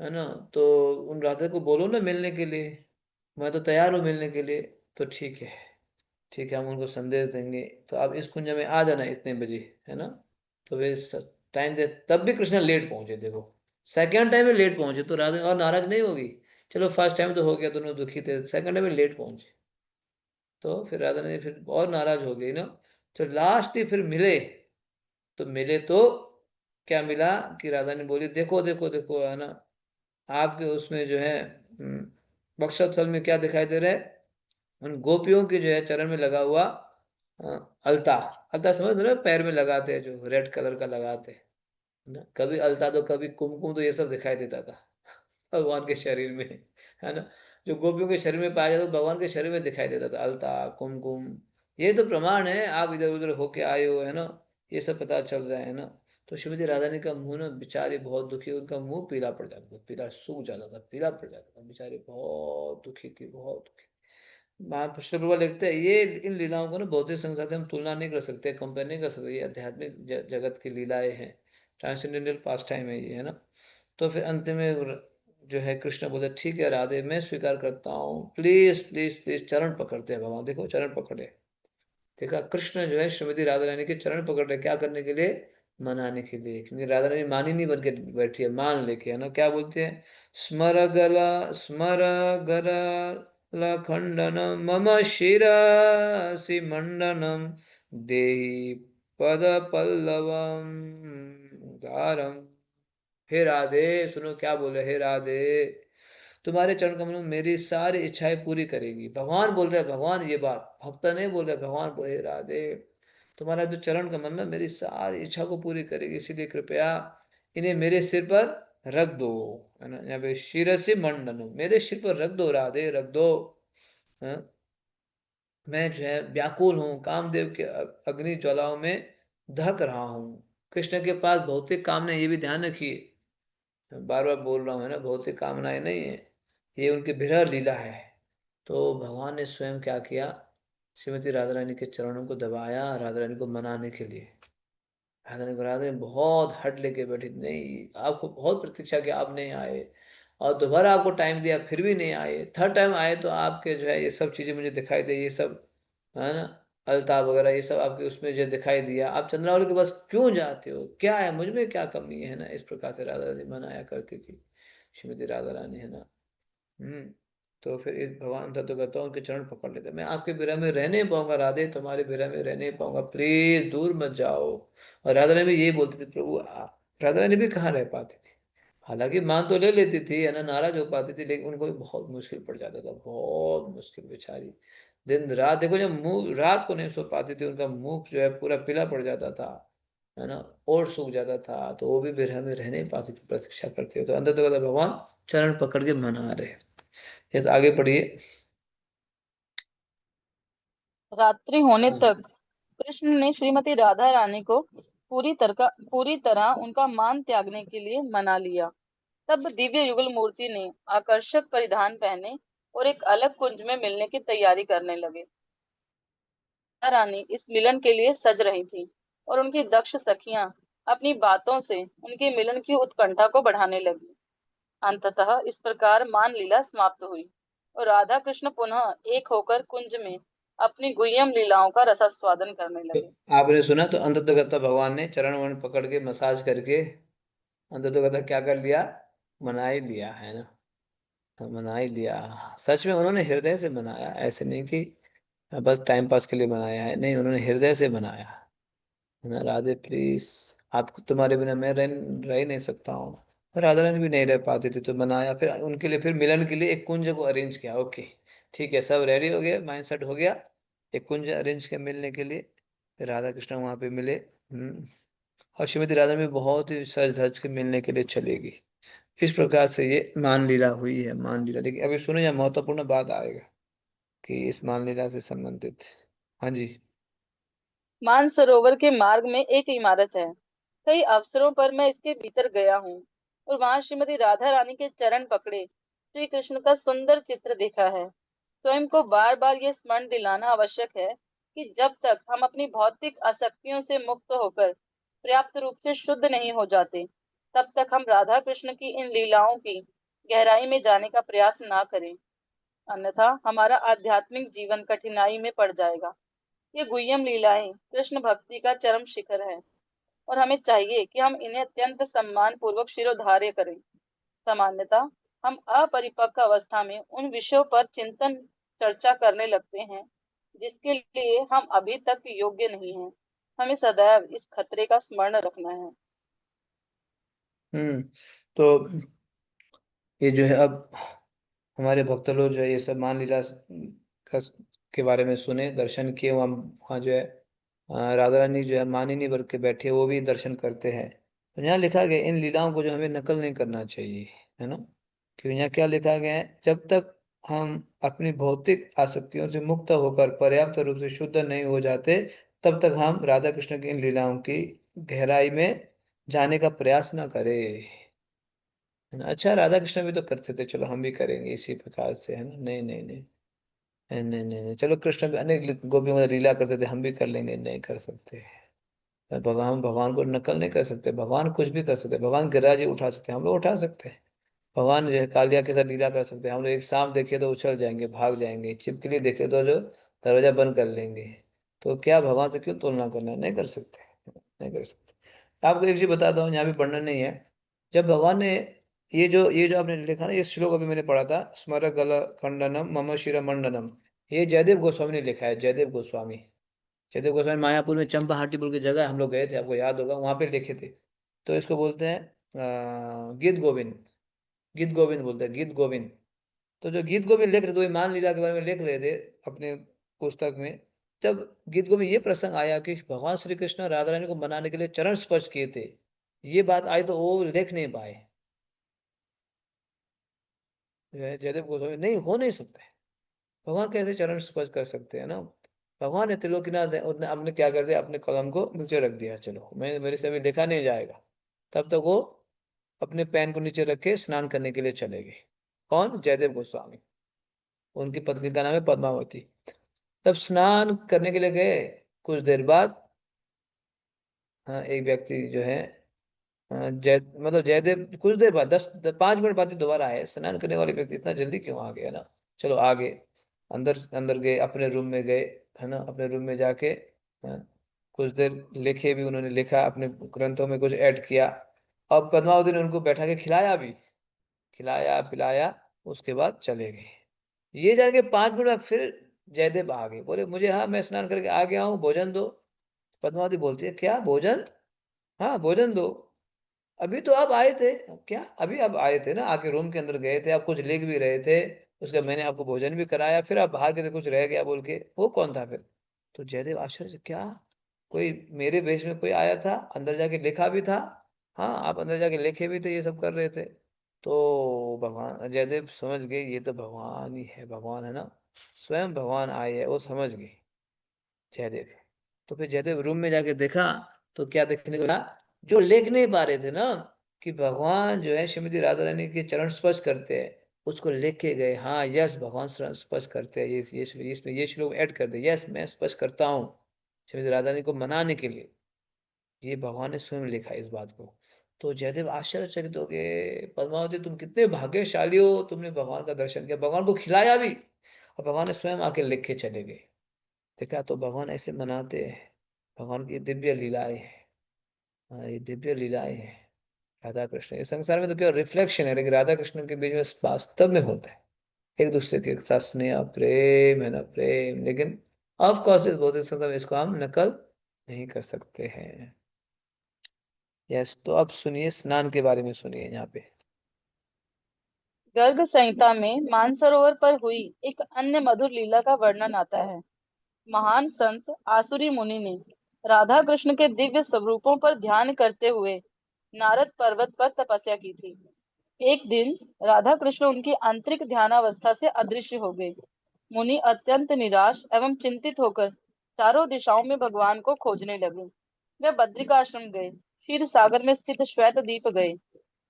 है ना। तो उन राधा को बोलो ना मिलने के लिए, मैं तो तैयार हूँ मिलने के लिए। तो ठीक है, ठीक है, हम उनको संदेश देंगे, तो आप इस कुंज में आ जाना इतने बजे, है ना। तो वे टाइम दे, तब भी कृष्ण लेट पहुंचे देखो। सेकंड टाइम में लेट पहुंचे तो राधा और नाराज नहीं होगी। चलो फर्स्ट टाइम तो हो गया, दोनों दुखी थे, सेकंड टाइम में लेट पहुंचे तो फिर राधा ने फिर और नाराज हो गई ना। तो लास्ट ही फिर मिले, तो मिले तो क्या मिला कि राधा ने बोली देखो देखो देखो, है ना, आपके उसमें जो है बक्षस्थल में क्या दिखाई दे रहा है? उन गोपियों के जो है चरण में लगा हुआ अलता। अलता समझ रहे हो? पैर में लगाते हैं जो रेड कलर का लगाते हैं ना, कभी अलता तो कभी कुमकुम, तो ये सब दिखाई देता था भगवान के शरीर में, है ना। जो गोपियों के शरीर में पाया जाता तो भगवान के शरीर में दिखाई देता था अलता कुमकुम। ये तो प्रमाण है आप इधर उधर होके आए हो, है ना। ये सब पता चल रहा है ना। तो श्रीमती राधा रानी का मुंह ना बेचारी बहुत दुखी, उनका मुंह पीला पड़ जाता था, पीला सूख जाता था, पीला पड़ जाता था, बेचारी बहुत दुखी थी, बहुत दुखी। महापुरुष प्रभु लिखते हैं ये इन लीलाओं को ना भौतिक संसार से हम तुलना नहीं कर सकते, कंपेयर नहीं कर सकते। ये आध्यात्मिक जगत की लीलाएं हैं, ट्रांसेंडेंटल पास टाइम है ये, है ना। तो फिर अंत में जो है कृष्ण बोले ठीक है राधे मैं स्वीकार करता हूँ, प्लीज प्लीज प्लीज। चरण पकड़ते हैं भगवान, देखो चरण पकड़े, देखा कृष्ण जो है श्रीमती राधा रानी के चरण पकड़ रहे, क्या करने के लिए? मनाने के लिए। क्योंकि राधा रानी मानी नहीं बन के बैठी है, मान लेके, है ना। क्या बोलते हैं? स्मर गला खंडनम मम शिरसि मंडनम देहि पद पल्लवम उदारम। हे राधे, सुनो क्या बोले, हे राधे, तुम्हारे चरण कमल में मेरी सारी इच्छाएं पूरी करेगी। भगवान बोल रहे, भगवान ये बात भक्त नहीं बोल रहे, भगवान बोले, हे राधे, तुम्हारा जो चरण कमल ना मेरी सारी इच्छा को पूरी करेगी, इसीलिए कृपया इन्हें मेरे सिर पर रख दो, है ना। यहाँ पे शिरसि मंडनम, मेरे सिर पर रख दो राधे, रख दो। हाँ? मैं जो है व्याकुल हूँ, कामदेव के अग्नि ज्वालाओं में दहक रहा हूँ। कृष्ण के पास भौतिक कामना, ये भी ध्यान रखिए, बार बार बोल रहा हूँ, है ना, भौतिक कामनाएं नहीं है, ये उनकी विरह लीला है। तो भगवान ने स्वयं क्या किया, श्रीमती राधा रानी के चरणों को दबाया राधा रानी को मनाने के लिए। राधा रानी बहुत हट लेके बैठी, नहीं, आपको बहुत प्रतीक्षा की, आप नहीं आए, और दोबारा आपको टाइम दिया फिर भी नहीं आए, थर्ड टाइम आए तो आपके जो है ये सब चीजें मुझे दिखाई दे, ये सब, है ना, अल्ताफ वगैरह ये सब आपके उसमें जो दिखाई दिया, आप चंद्रावली के पास क्यों जाते हो, क्या है मुझ में क्या कमी है ना। इस प्रकार से राधा रानी मनाया करती थी, श्रीमती राधा रानी, है ना। हम्म। तो फिर इस भगवान तत्वगता उनके चरण पकड़ लेते, मैं आपके विरह में रह नहीं पाऊंगा राधे, तुम्हारे विरह में रह नहीं पाऊंगा, प्लीज दूर मत जाओ। और राधा रानी भी यही बोलती थी, प्रभु राधा रानी भी कहाँ रह पाती थी, हालांकि मान तो ले लेती थी, है ना, नाराज हो पाती थी, लेकिन उनको भी बहुत मुश्किल पड़ जाता था, बहुत मुश्किल बेचारी, दिन रात देखो, जब मुंह रात को नहीं सो पाती थी, उनका मुंह जो है पूरा पीला पड़ जाता था, है ना, और सूख जाता था, तो वो भी विरह में रह नहीं पाती थी, प्रतीक्षा करते हो, तो अंदर तो भगवान चरण पकड़ के मना रहे। ये तो आगे पढ़िए। रात्रि होने हाँ। तक कृष्ण ने श्रीमती राधा रानी को पूरी तरह उनका मान त्यागने के लिए मना लिया। तब दिव्य युगल मूर्ति ने आकर्षक परिधान पहने और एक अलग कुंज में मिलने की तैयारी करने लगे। राधा रानी इस मिलन के लिए सज रही थी और उनकी दक्ष सखियां अपनी बातों से उनके मिलन की उत्कंठा को बढ़ाने लगी। अंततः इस प्रकार मान लीला समाप्त हुई और राधा कृष्ण पुनः एक होकर कुंज में अपनी गुह्यम लीलाओं का रसास्वादन करने तो लगे। आपने सुना, तो अंत तो गत्ता भगवान ने चरण वरण पकड़ के मसाज करके अंत तो गत्ता क्या कर लिया, मना ही लिया, है ना। हाँ, मना ही लिया। सच में उन्होंने हृदय से मनाया, ऐसे नहीं कि बस टाइम पास के लिए बनाया है, नहीं, उन्होंने हृदय से बनाया, है ना। राधे प्लीज, आपको तुम्हारे बिना मैं रह ही नहीं सकता हूँ। और राधा रानी भी नहीं रह पाती थी, तो बनाया, फिर उनके लिए फिर मिलन के लिए एक कुंज को अरेंज किया, ओके ठीक है, सब रेडी हो गया, माइंड सेट हो गया, एक कुंज अरेंज किया मिलने के लिए, फिर राधा कृष्ण वहां पे मिले। और श्रीमती राधा में बहुत ही सज धज के मिलने के लिए चलेगी। इस प्रकार से ये मान लीला हुई है, मान लीला। लेकिन अभी सुनो, यह महत्वपूर्ण बात आएगा कि इस मान लीला से संबंधित। हाँ जी। मानसरोवर के मार्ग में एक इमारत है। कई अवसरों पर मैं इसके भीतर गया हूँ और वहां श्रीमती राधा रानी के चरण पकड़े श्री कृष्ण का सुंदर चित्र देखा है। स्वयं को बार बार ये स्मरण दिलाना आवश्यक है कि जब तक हम अपनी भौतिक आसक्तियों से मुक्त होकर पर्याप्त रूप से शुद्ध नहीं हो जाते, तब तक हम राधा कृष्ण की इन लीलाओं की गहराई में जाने का प्रयास ना करें, अन्यथा हमारा आध्यात्मिक जीवन कठिनाई में पड़ जाएगा। ये गुह्यम लीलाएं कृष्ण भक्ति का चरम शिखर है और हमें चाहिए कि हम इन्हें अत्यंत सम्मान पूर्वक शिरोधार्य करें। सामान्यतः हम अपरिपक्व अवस्था में उन विषयों पर चिंतन चर्चा करने लगते हैं जिसके लिए हम अभी तक योग्य नहीं हैं। हमें सदैव इस खतरे का स्मरण रखना है। हम्म। तो ये जो है, अब हमारे भक्त लोग जो है ये सब मान लीला का के बारे में सुने, दर्शन किए, वहाँ वहाँ जो है राधा रानी जो है मान ही नहीं भर के बैठे, वो भी दर्शन करते हैं। तो यहाँ लिखा गया इन लीलाओं को जो हमें नकल नहीं करना चाहिए, है ना। क्यों, यहाँ क्या लिखा गया है, जब तक हम अपनी भौतिक आसक्तियों से मुक्त होकर पर्याप्त रूप से शुद्ध नहीं हो जाते, तब तक हम राधा कृष्ण की इन लीलाओं की गहराई में जाने का प्रयास न करें, है ना। अच्छा, राधा कृष्ण भी तो करते थे, चलो हम भी करेंगे इसी प्रकार से, है ना। नहीं नहीं नहीं, नहीं नहीं नहीं नहीं। चलो, कृष्ण भी अनेक गोपियों में लीला करते थे, हम भी कर लेंगे, नहीं कर सकते। भगवान भगवान को नकल नहीं कर सकते, भगवान कुछ भी कर सकते, भगवान गिरिराज जी उठा सकते हैं, हम लोग उठा सकते हैं। भगवान जो है कालिया के साथ लीला कर सकते हैं, हम लोग एक सांप देखे तो उछल जाएंगे, भाग जाएंगे, छिपकली देखे तो जो दरवाजा बंद कर लेंगे। तो क्या भगवान से क्यों तुलना करना, नहीं कर सकते, नहीं कर सकते। आपको एक चीज बताता हूँ, यहाँ भी वर्णन नहीं है। जब भगवान ने ये जो आपने लिखा ना, ये श्लोक अभी मैंने पढ़ा था, स्मर गल खंडनम मम शिर मंडनम, ये जयदेव गोस्वामी ने लिखा है, जयदेव गोस्वामी। जयदेव गोस्वामी मायापुर में चंपाहाटी बोल की जगह है, हम लोग गए थे, आपको याद होगा, वहां पे लिखे थे। तो इसको बोलते हैं गीत गोविंद। गीत गोविंद बोलते हैं, गीत गोविंद। तो जो गीत गोविंद लिख रहे थे, मान लीला के बारे में लिख रहे थे अपने पुस्तक में। जब गीत गोविंद ये प्रसंग आया कि भगवान श्री कृष्ण राधा रानी को मनाने के लिए चरण स्पर्श किए थे, ये बात आई तो वो लिख नहीं पाए। जयदेव गोस्वामी नहीं, हो नहीं सकता है। भगवान कैसे चरण स्पर्श कर सकते हैं ना। भगवान है त्रिलोकीनाथ है, उसने हमने क्या कर दिया, अपने कलम को नीचे रख दिया, चलो मैं मेरे से अभी लिखा नहीं जाएगा। तब तक वो अपने पैन को नीचे रखे स्नान करने के लिए चले गए। कौन? जयदेव गोस्वामी। उनकी पत्नी का नाम है पद्मावती। तब स्नान करने के लिए गए, कुछ देर बाद हाँ, एक व्यक्ति जो है मतलब जयदेव कुछ देर बाद 5 मिनट बाद ही दोबारा आए। स्नान करने वाले व्यक्ति इतना जल्दी क्यों आ गया ना। चलो आगे, अंदर अंदर गए, अपने रूम में गए, है ना। अपने रूम में जाके कुछ देर लिखे भी, उन्होंने लिखा, अपने ग्रंथों में कुछ ऐड किया। अब पद्मावती ने उनको बैठा के खिलाया भी, खिलाया पिलाया, उसके बाद चले गए। ये जान के 5 मिनट बाद फिर जयदेव आ गए, बोले मुझे, हाँ मैं स्नान करके आ गया हूँ, भोजन दो। पद्मावती बोलती है, क्या भोजन? हाँ भोजन दो। अभी तो आप आए थे। क्या? अभी आप आए थे ना, आके रूम के अंदर गए थे, आप कुछ लिख भी रहे थे, उसका मैंने आपको भोजन भी कराया, फिर आप बाहर के थे, कुछ रह गया बोल के, वो कौन था फिर? तो जयदेव आश्चर्य से, क्या कोई मेरे वेश में कोई आया था, अंदर जाके लिखा भी था? हाँ आप अंदर जाके लिखे भी थे, ये सब कर रहे थे। तो भगवान जयदेव समझ गए, ये तो भगवान ही है, भगवान है ना, स्वयं भगवान आए है, वो समझ गए जयदेव। तो फिर जयदेव रूम में जाके देखा, तो क्या देखने को मिला? जो लिख नहीं पा रहे थे ना, कि भगवान जो है श्रीमती राधा रानी के चरण स्पर्श करते हैं, उसको लिख के गए। हाँ यस, भगवान चरण स्पर्श करते हैं, ये इसमें ये श्लोक ऐड कर दे, यस मैं स्पर्श करता हूँ श्रीमती राधा रानी को मनाने के लिए। ये भगवान ने स्वयं लिखा है इस बात को। तो जयदेव आश्चर्यचकित हो गए, पद्मावती तुम कितने भाग्यशाली हो, तुमने भगवान का दर्शन किया, भगवान को खिलाया भी, और भगवान ने स्वयं आके लिख के चले गए। देखा, तो भगवान ऐसे मनाते हैं। भगवान की दिव्य लीलाएं हैं। हाँ, ये दिव्य लीलाएं हैं राधा कृष्ण। इस संसार में तो केवल रिफ्लेक्शन है, लेकिन राधा कृष्ण के बीच में वास्तव में होता है एक दूसरे के साथ स्नेह प्रेम, है ना, प्रेम। लेकिन ऑफ कोर्स इस भौतिक संसार में इसको हम नकल नहीं कर सकते हैं। यस, तो अब सुनिए, स्नान के बारे में सुनिए यहाँ पे। गर्ग संहिता में मानसरोवर पर हुई एक अन्य मधुर लीला का वर्णन आता है। महान संत आसुरी मुनि ने राधा कृष्ण के दिव्य स्वरूपों पर ध्यान करते हुए नारद पर्वत पर तपस्या की थी। एक दिन राधा कृष्ण उनकी आंतरिक ध्यानावस्था से अदृश्य हो गए। मुनि अत्यंत निराश एवं चिंतित होकर चारों दिशाओं में भगवान को खोजने लगे। वे बद्रिकाश्रम गए, क्षीर सागर में स्थित श्वेत द्वीप गए,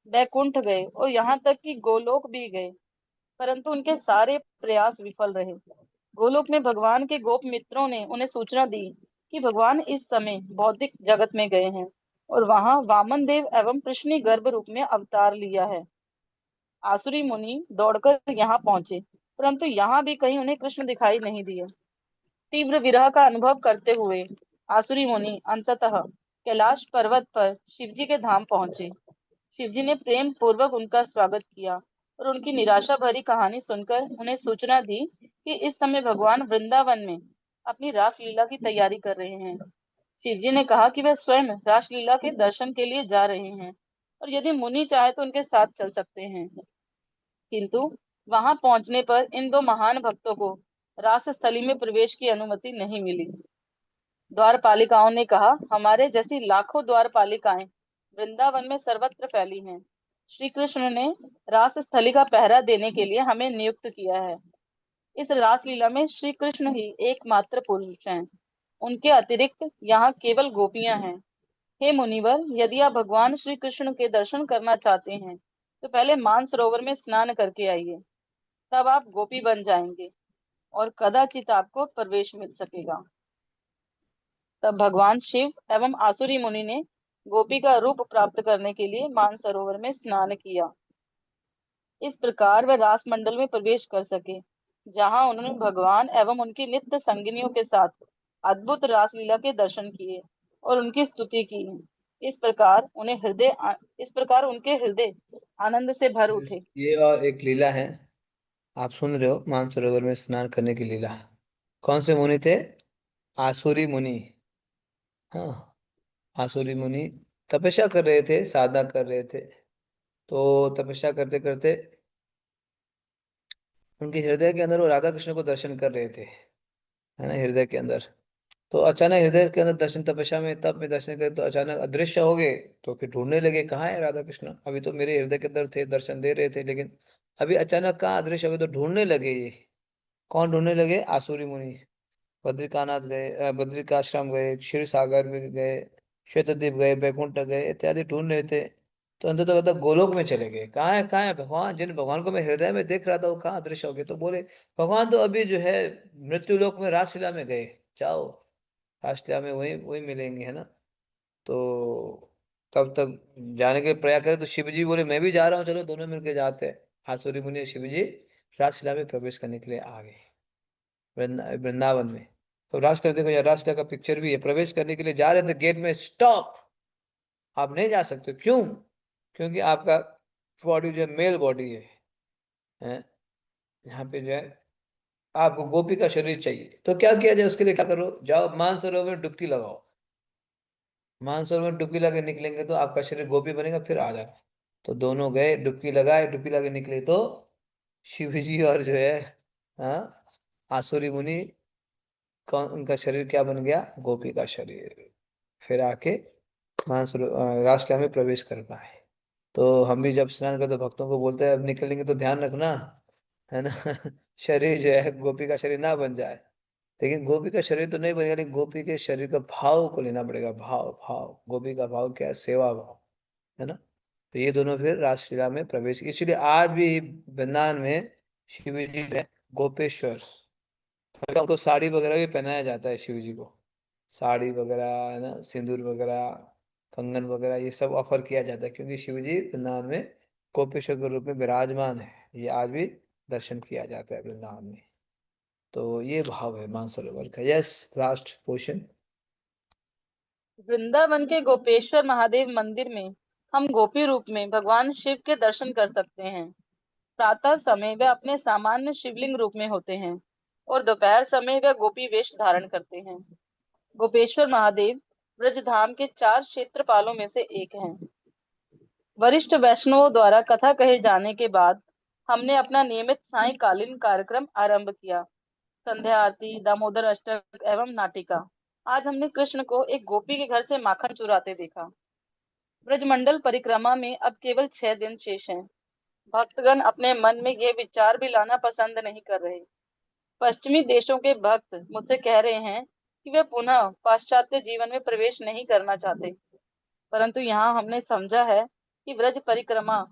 बैकुंठ गए और यहाँ तक कि गोलोक भी गए, परंतु उनके सारे प्रयास विफल रहे। गोलोक में भगवान के गोप मित्रों ने उन्हें सूचना दी कि भगवान इस समय बौद्धिक जगत में गए हैं और वहां वामन देव एवं कृष्ण गर्भ रूप में अवतार लिया है। आसुरी मुनि दौड़कर यहाँ पहुंचे, परंतु यहाँ भी कहीं उन्हें कृष्ण दिखाई नहीं दिए। तीव्र विरह का अनुभव करते हुए आसुरी मुनि अंततः कैलाश पर्वत पर शिवजी के धाम पहुंचे। शिवजी ने प्रेम पूर्वक उनका स्वागत किया और उनकी निराशा भरी कहानी सुनकर उन्हें सूचना दी कि इस समय भगवान वृंदावन में अपनी रासलीला की तैयारी कर रहे हैं। शिवजी ने कहा कि वे स्वयं रासलीला के दर्शन के लिए जा रहे हैं और यदि मुनि चाहे तो उनके साथ चल सकते हैं। किंतु वहां पहुंचने पर इन दो महान भक्तों को रास स्थली में प्रवेश की अनुमति नहीं मिली। द्वारपालिकाओं ने कहा, हमारे जैसी लाखों द्वारपालिकाएं वृंदावन में सर्वत्र फैली हैं। श्री कृष्ण ने रास स्थली का पहरा देने के लिए हमें नियुक्त किया है। इस रासलीला में श्री कृष्ण ही एकमात्र पुरुष हैं। उनके अतिरिक्त यहाँ केवल गोपियां हैं। हे मुनिवर, यदि आप भगवान श्री कृष्ण के दर्शन करना चाहते हैं तो पहले मानसरोवर में स्नान करके आइए, तब आप गोपी बन जाएंगे और कदाचित आपको प्रवेश मिल सकेगा। तब भगवान शिव एवं आसुरी मुनि ने गोपी का रूप प्राप्त करने के लिए मानसरोवर में स्नान किया। इस प्रकार वे रास मंडल में प्रवेश कर सके, जहां उन्होंने भगवान एवं उनकी नित्य संगिनियों के साथ अद्भुत रासलीला के दर्शन किए और उनकी स्तुति की। इस प्रकार उनके हृदय आनंद से भर उठे। ये और एक लीला है, आप सुन रहे हो, मानसरोवर में स्नान करने की लीला। कौन से मुनि थे? आसुरी मुनि। हाँ, आसुरी मुनि तपस्या कर रहे थे, साधना कर रहे थे। तो तपस्या करते करते उनके हृदय के अंदर वो राधा कृष्ण को दर्शन कर रहे थे, है ना, हृदय के अंदर। तो अचानक हृदय के अंदर दर्शन, तपस्या में तप में दर्शन करे तो अचानक अदृश्य हो गए। तो फिर ढूंढने लगे, कहाँ है राधा कृष्ण, अभी तो मेरे हृदय के अंदर थे, दर्शन दे रहे थे, लेकिन अभी अचानक कहाँ अदृश्य हो गए। तो ढूंढने लगे ये। कौन ढूंढने लगे? आसुरी मुनि। बद्रिकानाथ गए, बद्रिकाश्रम गए, क्षीर सागर में गए, श्वेतद्वीप गए, बैकुंठ गए, इत्यादि ढूंढ रहे थे। तो अंत तो मतलब गोलोक में चले गए। कहाँ है भगवान? जिन भगवान को मैं हृदय में देख रहा था वो कहाँ अदृश्य हो गए। तो बोले भगवान तो अभी जो है मृत्यु लोक में रासलीला में गए, जाओ रासलीला में वही वही मिलेंगे, है ना। तो तब तक जाने के प्रयास करे तो शिव जी बोले मैं भी जा रहा हूँ, चलो दोनों मिलके जाते हैं। आसुरी मुनि और शिव जी रासलीला में प्रवेश करने के लिए आ गए, वृंदावन में। तो रास्ता देखो यार, रास्ते का पिक्चर भी है। प्रवेश करने के लिए जा रहे थे, गेट में स्टॉप, आप नहीं जा सकते। क्यों? क्योंकि आपका बॉडी जो है मेल बॉडी है? यहाँ पे जो है आपको गोपी का शरीर चाहिए। तो क्या किया जाए उसके लिए? क्या करो, जाओ मानसरोवर में डुबकी लगाओ। मानसरोवर में डुबकी लगा निकलेंगे तो आपका शरीर गोपी बनेगा, फिर आ जाना। तो दोनों गए, डुबकी लगाए, डुबकी लगा निकले तो शिव जी और जो है, हाँ, आसुरी मुनि, कौन उनका शरीर क्या बन गया? गोपी का शरीर। फिर आके राष्ट्र में प्रवेश कर पाए। तो हम भी जब स्नान करते तो भक्तों को बोलते हैं अब निकलेंगे तो ध्यान रखना, है ना। शरीर जो है गोपी का शरीर ना बन जाए। लेकिन गोपी का शरीर तो नहीं बनेगा, लेकिन गोपी के शरीर का भाव को लेना पड़ेगा। भाव, भाव, गोपी का भाव क्या है? सेवा भाव, है ना। तो ये दोनों फिर रासलीला में प्रवेश, इसलिए आज भी वृंदावन में शिव जी है गोपेश्वर। उनको साड़ी वगैरह भी पहनाया जाता है शिव जी को, साड़ी वगैरह, है ना, सिंदूर वगैरह, कंगन वगैरह, ये सब ऑफर किया जाता है क्योंकि शिव जी वृंदावन में गोपेश्वर के रूप में विराजमान है। ये आज भी दर्शन किया जाता है वृंदावन में। तो ये भाव है मानसरोवर का। Yes, last question. वृंदावन के गोपेश्वर महादेव मंदिर में हम गोपी रूप में भगवान शिव के दर्शन कर सकते हैं। प्रातः समय वे अपने सामान्य शिवलिंग रूप में होते हैं और दोपहर समय वे गोपी वेश धारण करते हैं। गोपेश्वर महादेव ब्रजधाम के 4 क्षेत्रपालों में से एक हैं। वरिष्ठ वैष्णवों द्वारा कथा कहे जाने के बाद हमने अपना नियमित सायंकालीन कार्यक्रम आरंभ किया। संध्या आरती, दामोदर अष्टक एवं नाटिका। आज हमने कृष्ण को एक गोपी के घर से माखन चुराते देखा। ब्रजमंडल परिक्रमा में अब केवल 6 दिन शेष हैं। भक्तगण अपने मन में ये विचार भी लाना पसंद नहीं कर रहे। पश्चिमी देशों के भक्त मुझसे कह रहे हैं कि वे पुनः पाश्चात्य जीवन में प्रवेश नहीं करना चाहते। परंतु यहाँ हमने समझा है कि ब्रज परिक्रमा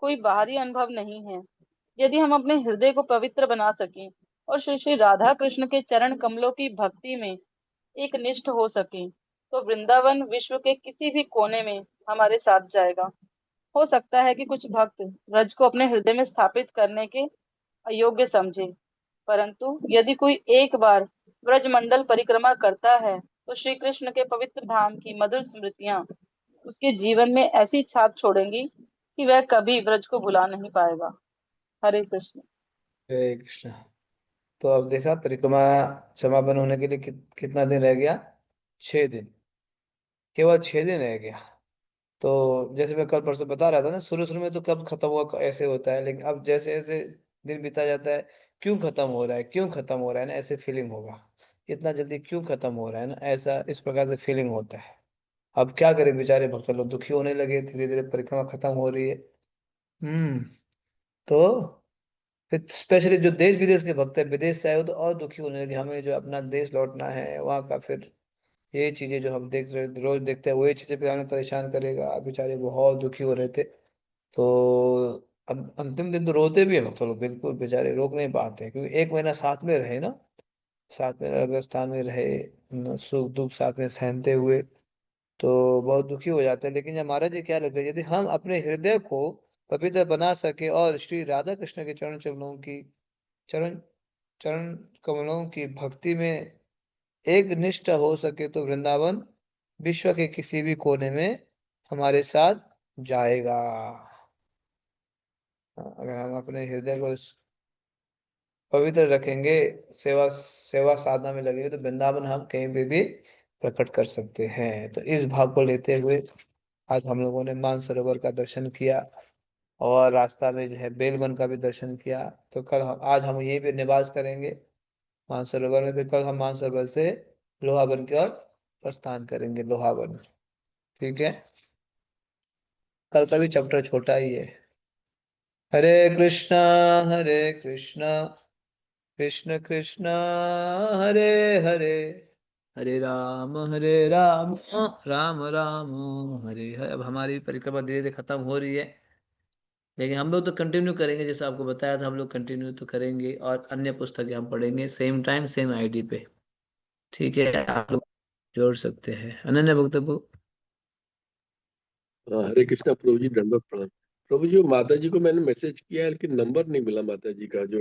कोई बाहरी अनुभव नहीं है। यदि हम अपने हृदय को पवित्र बना सकें और श्री श्री राधा कृष्ण के चरण कमलों की भक्ति में एक निष्ठ हो सकें, तो वृंदावन विश्व के किसी भी कोने में हमारे साथ जाएगा। हो सकता है कि कुछ भक्त ब्रज को अपने हृदय में स्थापित करने के अयोग्य समझे, परंतु यदि कोई एक बार ब्रजमंडल परिक्रमा करता है तो श्री कृष्ण के पवित्र धाम की मधुर स्मृतियां उसके जीवन में ऐसी छाप छोड़ेंगी कि वह कभी ब्रज को भुला नहीं पाएगा। हरे कृष्ण। हरे कृष्ण। तो अब देखा परिक्रमा समापन होने के लिए कितना दिन रह गया? 6 दिन। केवल 6 दिन रह गया। तो जैसे मैं कल परसों बता रहा था ना, शुरू शुरू में तो कब खत्म हुआ ऐसे होता है, लेकिन अब जैसे जैसे दिन बीता जाता है, क्यों खत्म हो रहा है, क्यों खत्म हो रहा है ना, ऐसे फीलिंग होगा। इतना जल्दी क्यों खत्म हो रहा है ना, ऐसा इस प्रकार से फीलिंग होता है। अब क्या करें, बेचारे भक्त लोग दुखी होने लगे, धीरे धीरे परिक्रमा खत्म हो रही है। तो फिर स्पेशली जो देश विदेश के भक्त है, विदेश से आए हो तो और दुखी होने लगे, हमें जो अपना देश लौटना है, वहाँ का फिर ये चीजें जो हम देख रहे रोज देखते हैं वही चीजें फिर हमें परेशान करेगा। बेचारे बहुत दुखी हो रहे थे। तो अब अंतिम दिन तो रोते भी हैं चलो, बिल्कुल बेचारे रोक नहीं पाते, क्योंकि 1 महीना साथ में रहे ना, साथ में अलग स्थान में रहे, सुख दुख साथ में सहते हुए, तो बहुत दुखी हो जाते हैं। लेकिन हमारा जी क्या लगता है, यदि हम अपने हृदय को पवित्र बना सके और श्री राधा कृष्ण के चरण चरण कमलों की भक्ति में एक निष्ठ हो सके, तो वृंदावन विश्व के किसी भी कोने में हमारे साथ जाएगा। अगर हम अपने हृदय को पवित्र रखेंगे, सेवा सेवा साधना में लगेंगे, तो वृंदावन हम कहीं पे भी प्रकट कर सकते हैं। तो इस भाव को लेते हुए आज हम लोगों ने मानसरोवर का दर्शन किया और रास्ता में जो है बेलवन का भी दर्शन किया। तो आज हम यहीं पे निवास करेंगे मानसरोवर में, फिर कल हम मानसरोवर से लोहावन की ओर प्रस्थान करेंगे, लोहावन। ठीक है, कल का भी चैप्टर छोटा ही है। हरे कृष्णा हरे कृष्णा कृष्ण कृष्णा हरे हरे, हरे राम राम राम हरे हरे। अब हमारी परिक्रमा धीरे धीरे खत्म हो रही है, लेकिन हम लोग तो कंटिन्यू करेंगे, जैसे आपको बताया था हम लोग कंटिन्यू तो करेंगे, और अन्य पुस्तकें हम पढ़ेंगे सेम टाइम सेम आईडी पे। ठीक है, आप लोग जोड़ सकते हैं। अनन्य वक्तव्य। हाँ, हरे कृष्णा प्रभु जी, दंडवत प्रणाम। प्रभु जी, वो माता जी को मैंने मैसेज किया है, लेकिन नंबर नहीं मिला माता जी का, जो